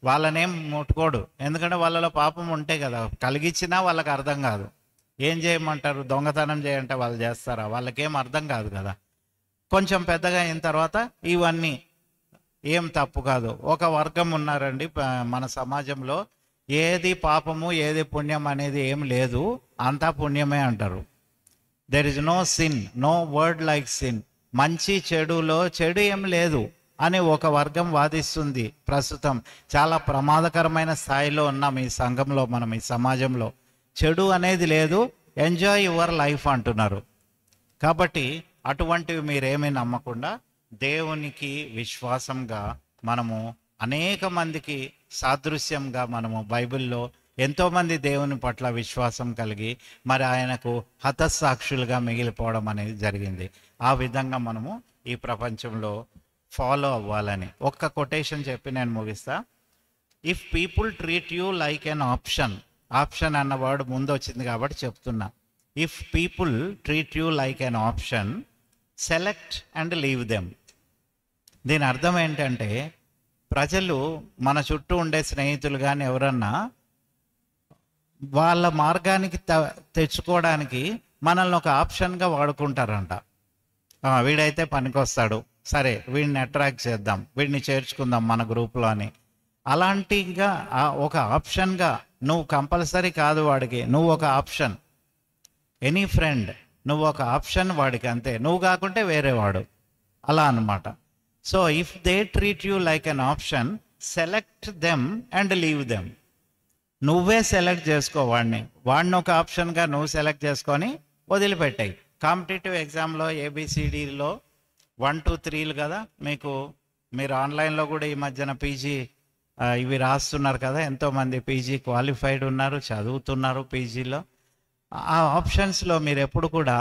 వాళ్ళనేం ముట్టుకోడు. ఎందుకంటే వాళ్ళలో పాపం ఉంటే కదా, కలిగించినా వాళ్ళకి అర్థం కాదు. ఏం చేయమంటారు, దొంగతనం చేయంటే వాళ్ళు చేస్తారా, వాళ్ళకేం అర్థం కాదు కదా. కొంచెం పెద్దగా అయిన తర్వాత ఇవన్నీ ఏం తప్పు కాదు. ఒక వర్గం ఉన్నారండి మన సమాజంలో, ఏది పాపము ఏది పుణ్యం అనేది ఏం లేదు, అంతా పుణ్యమే అంటారు. There is no sin, no word like sin. మంచి చెడులో చెడు ఏం లేదు అని ఒక వర్గం వాదిస్తుంది. ప్రస్తుతం చాలా ప్రమాదకరమైన స్థాయిలో ఉన్నాం ఈ సంఘంలో, మనం ఈ సమాజంలో. చెడు అనేది లేదు, ఎంజాయ్ యువర్ లైఫ్ అంటున్నారు. కాబట్టి అటువంటివి మీరేమీ నమ్మకుండా దేవునికి విశ్వాసంగా మనము అనేక మందికి సాదృశ్యంగా మనము బైబిల్లో ఎంతోమంది దేవుని పట్ల విశ్వాసం కలిగి మరి ఆయనకు హతసాక్షులుగా మిగిలిపోవడం అనేది జరిగింది. ఆ విధంగా మనము ఈ ప్రపంచంలో ఫాలో అవ్వాలని ఒక్క కొటేషన్ చెప్పి నేను ముగిస్తా. If people treat you like an option, option అన్న వర్డ్ ముందు వచ్చింది కాబట్టి చెప్తున్నా. If people treat you like an option, select and leave them. దీని అర్థం ఏంటంటే, ప్రజలు మన చుట్టూ ఉండే స్నేహితులు కానీ ఎవరన్నా వాళ్ళ మార్గానికి తెచ్చుకోవడానికి మనల్ని ఒక ఆప్షన్గా వాడుకుంటారంట. వీడైతే పనికొస్తాడు, సరే వీడిని అట్రాక్ట్ చేద్దాం, వీడిని చేర్చుకుందాం మన గ్రూప్లో అని. అలాంటిగా ఒక ఆప్షన్గా, నువ్వు కంపల్సరీ కాదు వాడికి, నువ్వు ఒక ఆప్షన్. ఎనీ ఫ్రెండ్, నువ్వు ఒక ఆప్షన్ వాడికి, అంతే. నువ్వు కాకుంటే వేరేవాడు, అలా అన్నమాట. So if they treat you like an option, select them and leave them. నువ్వే సెలెక్ట్ చేసుకో వాడిని ఒక ఆప్షన్గా నువ్వు సెలెక్ట్ చేసుకొని వదిలిపెట్టాయి. కాంపిటేటివ్ ఎగ్జామ్లో ఏబిసిడిలో 1 2 3 కదా, మీరు ఆన్లైన్లో కూడా ఈ మధ్యన పీజీ ఇవి రాస్తున్నారు కదా, ఎంతోమంది పీజీ క్వాలిఫైడ్ ఉన్నారు, చదువుతున్నారు పీజీలో. ఆ ఆప్షన్స్లో మీరు ఎప్పుడు కూడా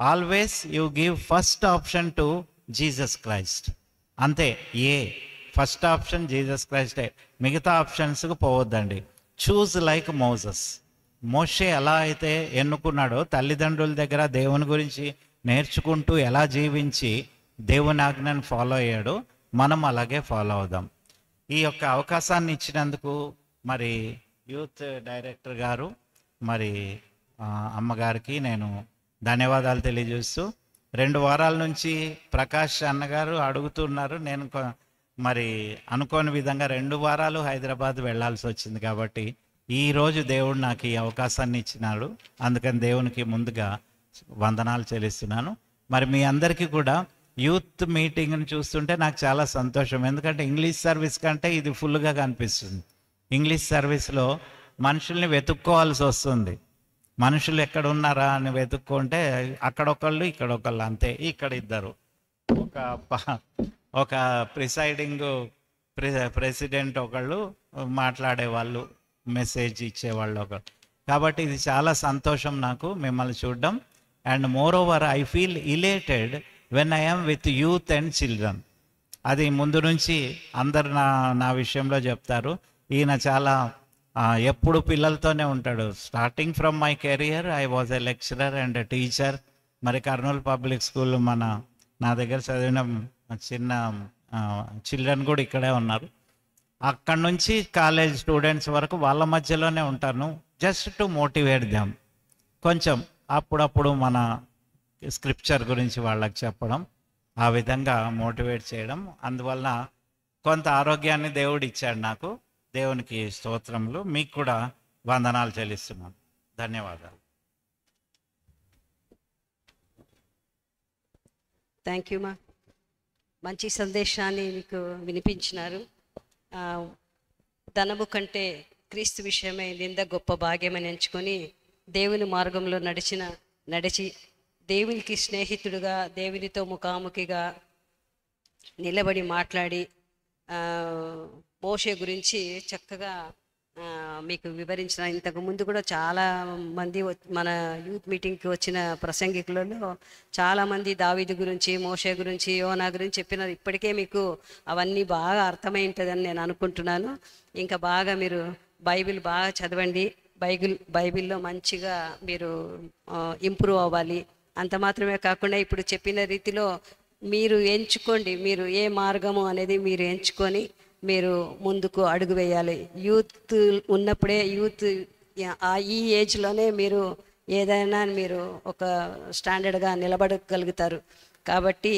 always you give first option to Jesus Christ, అంతే. ఫస్ట్ ఆప్షన్ జీసస్ క్రైస్టే, మిగతా ఆప్షన్స్కి పోవద్దండి. Choose like Moses. మోషే ఎలా అయితే ఎన్నుకున్నాడో, తల్లిదండ్రుల దగ్గర దేవుని గురించి నేర్చుకుంటూ ఎలా జీవించి దేవుని ఆజ్ఞను ఫాలో అయ్యాడో, మనం అలాగే ఫాలో అవుదాం. ఈ యొక్క అవకాశాన్ని ఇచ్చినందుకు మరి యూత్ డైరెక్టర్ గారు, మరి అమ్మగారికి నేను ధన్యవాదాలు తెలియజేస్తూ, 2 వారాల నుంచి ప్రకాష్ అన్నగారు అడుగుతున్నారు. నేను మరి అనుకోని విధంగా 2 వారాలు హైదరాబాద్ వెళ్ళాల్సి వచ్చింది. కాబట్టి ఈరోజు దేవుడు నాకు ఈ అవకాశాన్ని ఇచ్చినాడు. అందుకని దేవునికి ముందుగా వందనాలు చెల్లిస్తున్నాను. మరి మీ అందరికీ కూడా యూత్ మీటింగ్ని చూస్తుంటే నాకు చాలా సంతోషం. ఎందుకంటే ఇంగ్లీష్ సర్వీస్ కంటే ఇది ఫుల్గా కనిపిస్తుంది. ఇంగ్లీష్ సర్వీస్లో మనుషుల్ని వెతుక్కోవాల్సి వస్తుంది. మనుషులు ఎక్కడ ఉన్నారా అని వెతుక్కుంటే అక్కడొకళ్ళు ఇక్కడొకళ్ళు, అంతే. ఇక్కడ ఇద్దరు, ఒక ప్రెసిడెంట్ ఒకళ్ళు మాట్లాడేవాళ్ళు, మెసేజ్ ఇచ్చేవాళ్ళు ఒకళ్ళు. కాబట్టి ఇది చాలా సంతోషం నాకు మిమ్మల్ని చూడడం. And more over I feel elated when I am with youth and children. అది ముందు నుంచి అందరు నా విషయంలో చెప్తారు. ఈయన చాలా ఎప్పుడు పిల్లలతోనే ఉంటాడు. Starting from my career I was a lecturer and a teacher. మరి కర్నూలు పబ్లిక్ స్కూల్ నా దగ్గర చదివిన చిన్న చిల్డ్రన్ కూడా ఇక్కడే ఉన్నారు. అక్కడి నుంచి కాలేజ్ స్టూడెంట్స్ వరకు వాళ్ళ మధ్యలోనే ఉంటాను. Just to motivate them. కొంచెం అప్పుడప్పుడు మన స్క్రిప్చర్ గురించి వాళ్ళకి చెప్పడం, ఆ విధంగా మోటివేట్ చేయడం. అందువలన కొంత ఆరోగ్యాన్ని దేవుడు ఇచ్చాడు నాకు. దేవునికి స్తోత్రములు. మీకు కూడా వందనాలు చెల్లిస్తున్నాను. ధన్యవాదాలు. థ్యాంక్ యూ మా. మంచి సందేశాన్ని మీకు వినిపించినారు. ధనము కంటే క్రీస్తు విషయమై నింద గొప్ప భాగ్యమని ఎంచుకొని దేవుని మార్గంలో నడిచి దేవునికి స్నేహితుడుగా, దేవునితో ముఖాముఖిగా నిలబడి మాట్లాడి మోషే గురించి చక్కగా మీకు వివరించిన. ఇంతకు ముందు కూడా చాలా మంది మన యూత్ మీటింగ్కి వచ్చిన ప్రసంగికులలో చాలామంది దావీదు గురించి, మోషే గురించి, యోనా గురించి చెప్పినారు. ఇప్పటికే మీకు అవన్నీ బాగా అర్థమై ఉంటుందని నేను అనుకుంటున్నాను. ఇంకా బాగా మీరు బైబిల్ బాగా చదవండి. బైబిల్లో మంచిగా మీరు ఇంప్రూవ్ అవ్వాలి. అంత మాత్రమే కాకుండా ఇప్పుడు చెప్పిన రీతిలో మీరు ఎంచుకోండి. మీరు ఏ మార్గము అనేది మీరు ఎంచుకొని మీరు ముందుకు అడుగు వేయాలి. యూత్ ఉన్నప్పుడే, ఈ ఏజ్లోనే మీరు ఏదైనా మీరు ఒక స్టాండర్డ్గా నిలబడగలుగుతారు. కాబట్టి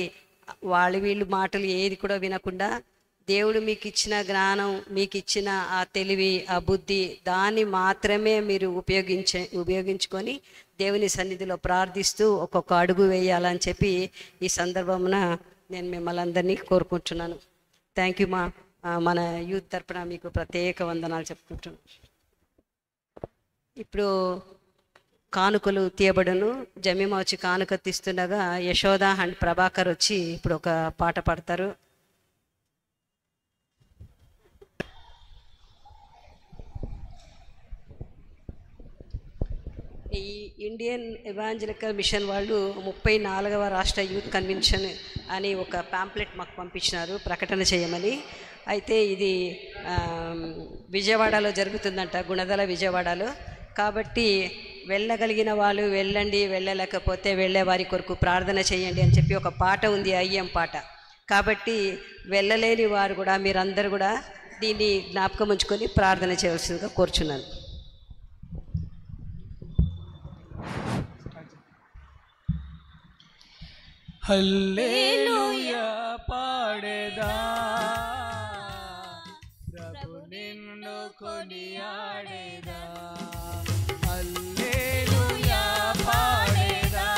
వీళ్ళు మాటలు ఏది కూడా వినకుండా దేవుడు మీకు ఇచ్చిన జ్ఞానం, మీకు ఇచ్చిన ఆ తెలివి, ఆ బుద్ధి, దాన్ని మాత్రమే మీరు ఉపయోగించుకొని దేవుని సన్నిధిలో ప్రార్థిస్తూ ఒక్కొక్క అడుగు వేయాలని చెప్పి ఈ సందర్భమున నేను మిమ్మల్ని అందరినీ కోరుకుంటున్నాను. థ్యాంక్ యూ మన యూత్ తరపున మీకు ప్రత్యేక వందనాలు చెప్పుకుంటున్నాను. ఇప్పుడు కానుకలు తీయబడును. జమీమా వచ్చి కానుక తీస్తుండగా యశోద అండ్ ప్రభాకర్ వచ్చి ఇప్పుడు ఒక పాట పాడతారు. ఈ ఇండియన్ ఎవాంజలికల్ మిషన్ వాళ్ళు 34వ రాష్ట్ర యూత్ కన్వెన్షన్ అని ఒక ప్యాంప్లెట్ మాకు పంపించినారు ప్రకటన చేయమని. అయితే ఇది విజయవాడలో జరుగుతుందంట, గుణదల విజయవాడలో. కాబట్టి వెళ్ళగలిగిన వాళ్ళు వెళ్ళండి, వెళ్ళలేకపోతే వెళ్ళే వారి కొరకు ప్రార్థన చేయండి అని చెప్పి ఒక పాట ఉంది, అయ్యం పాట. కాబట్టి వెళ్ళలేని వారు కూడా మీరందరూ కూడా దీన్ని జ్ఞాపకం ఉంచుకొని ప్రార్థన చేయవలసిందిగా కోరుచున్నాను. హల్లెలూయా పాడేదా, ప్రభు నిన్ను కొనియాడేదా. హల్లెలూయా పాడేదా,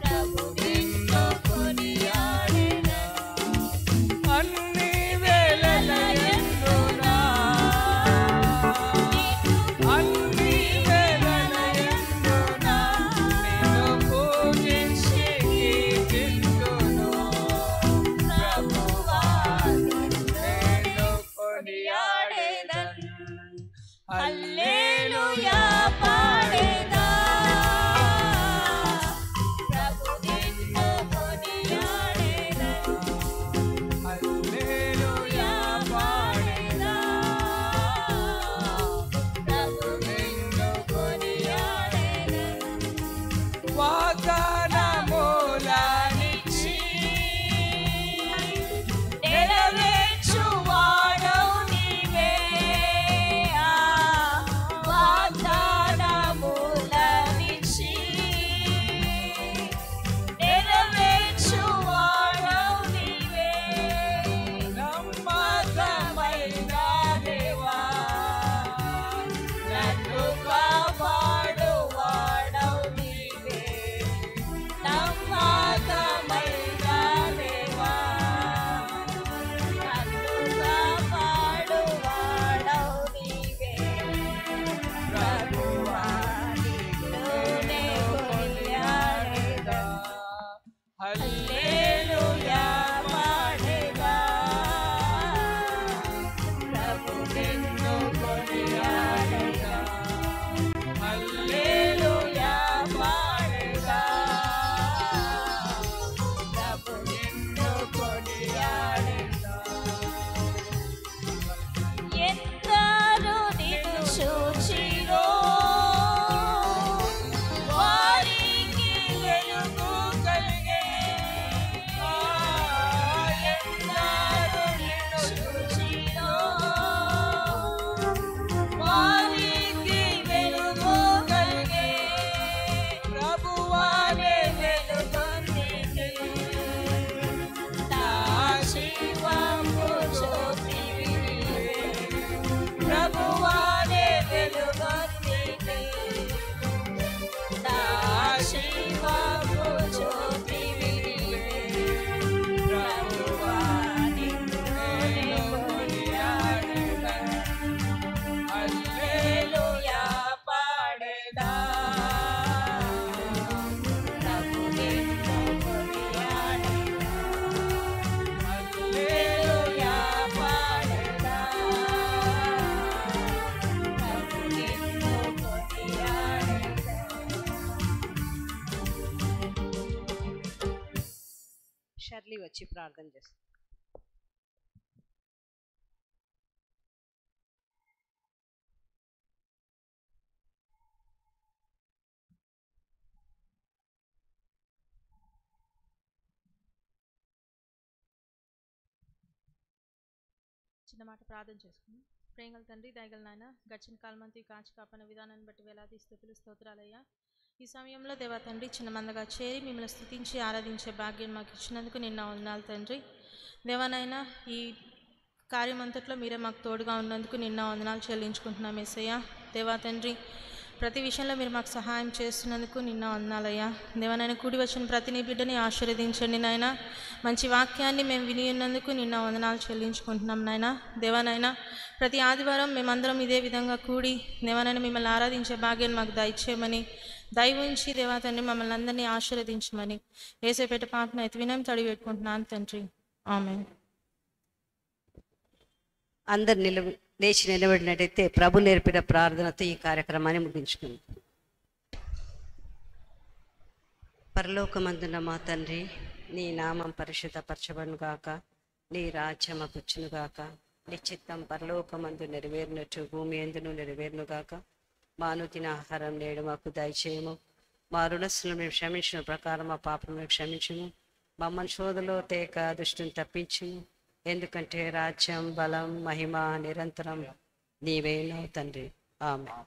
ప్రభు నిన్ను కొనియాడేదా. అన్ని వేళలయందునా, అన్ని వేళలయందునా నిన్ను పూజించి కీర్తింతును. ప్రభువా నిన్ను కొనియాడేదను. హల్లెలూయా పాడేదా, ప్రభు నిన్ను కొనియాడేదను. హల్లెలూయా పాడేదా, ప్రభు నిన్ను కొనియాడేదను. వాగ్దానములనిచ్చి నెరవేర్చువాడవు నీవే. వాగ్దానములనిచ్చి నెరవేర్చువాడవు నీవే. నమ్మకమైన దేవా, నన్ను కాపాడువాడవు నీవే. నమ్మకమైన దేవా, నన్ను కాపాడువాడవు నీవే. ప్రభువా నిన్నునే కొనియాడేదా. హల్లెలూయా పాడేదా, ప్రభు నిన్ను కొనియాడేదా. హల్లెలూయా పాడేదా, ప్రభు నిన్ను కొనియాడేదా. ఎందరో నిన్ను చూచిరో, వారికి వెలుగు కలిగే. ఎందరో నిన్ను చూచిరో, వారికి వెలుగు కలిగే. ప్రభువానే వెలుగొందితే, నా జీవపు జ్యోతివి నీవే. ప్రభువానే వెలుగొందితే, నా జీవపు జ్యోతివి నీవే. ప్రభువా నిన్నునే కొనియాడేదను. హల్లెలూయా పాడేదా, ప్రభు నిన్ను కొనియాడేదా. హల్లెలూయా పాడేదా, ప్రభు నిన్ను కొనియాడేదా. షర్లీ వచ్చి ప్రార్థన చేస్తారు. చిన్న మాట ప్రార్థన చేసుకుని. ప్రేమగల తండ్రి, దయగల నాయన, గడిచిన కాలమంతా కాచి కాపాడిన విధానాన్ని బట్టి వేలాది స్తుతులు స్తోత్రాలయ్యా. ఈ సమయంలో దేవా తండ్రి చిన్న మందగా చేరి మిమ్మల్ని స్తుతించి ఆరాధించే భాగ్యం మాకు ఇచ్చినందుకు నిన్న వందనాలు తండ్రి. దేవానైనా ఈ కార్యమంతట్లో మీరే మాకు తోడుగా ఉన్నందుకు నిన్న వందనాలు చెల్లించుకుంటున్నాం యేసయ్య. దేవా తండ్రి, ప్రతి విషయంలో మీరు మాకు సహాయం చేస్తున్నందుకు నిన్న వందనాలయ్యా. దేవానైనా కూడి వచ్చిన ప్రతి నీ బిడ్డని ఆశీర్వదించండి నాయన. మంచి వాక్యాన్ని మేము విని ఉన్నందుకు నిన్న వందనాలు చెల్లించుకుంటున్నాం నాయన. దేవానైనా ప్రతి ఆదివారం మేమందరం ఇదే విధంగా కూడి దేవానైనా మిమ్మల్ని ఆరాధించే భాగ్యాన్ని మాకు దయచేయమని, దయ ఉంచి దేవా తండ్రి మమ్మల్ని అందరినీ ఆశీర్వదించమని యేసయ్యపేట పాపను అయితే వినయం తడి పెట్టుకుంటున్నాను తండ్రి. ఆమేన్. అందరు లేచి నిలబడినట్టయితే ప్రభు నేర్పిన ప్రార్థనతో ఈ కార్యక్రమాన్ని ముగించుకుంది. పరలోకమందున మా తండ్రి, నీ నామం పరిశుద్ధపరచబడును గాక, నీ రాజ్యం వచ్చును గాక, నీ చిత్తం పరలోకమందు నెరవేరినట్టు భూమి ఎందును నెరవేరును గాక. మా అనుదిన ఆహారం నేడు మాకు దయచేయము, మా రుణస్తులను మేము క్షమించిన ప్రకారం మా పాపను క్షమించుము, మమ్మల్ని శోధలో తేక దుష్టుని తప్పించుము. ఎందుకంటే రాజ్యం, బలం, మహిమ నిరంతరం నీవేనో తండ్రి. ఆమేన్.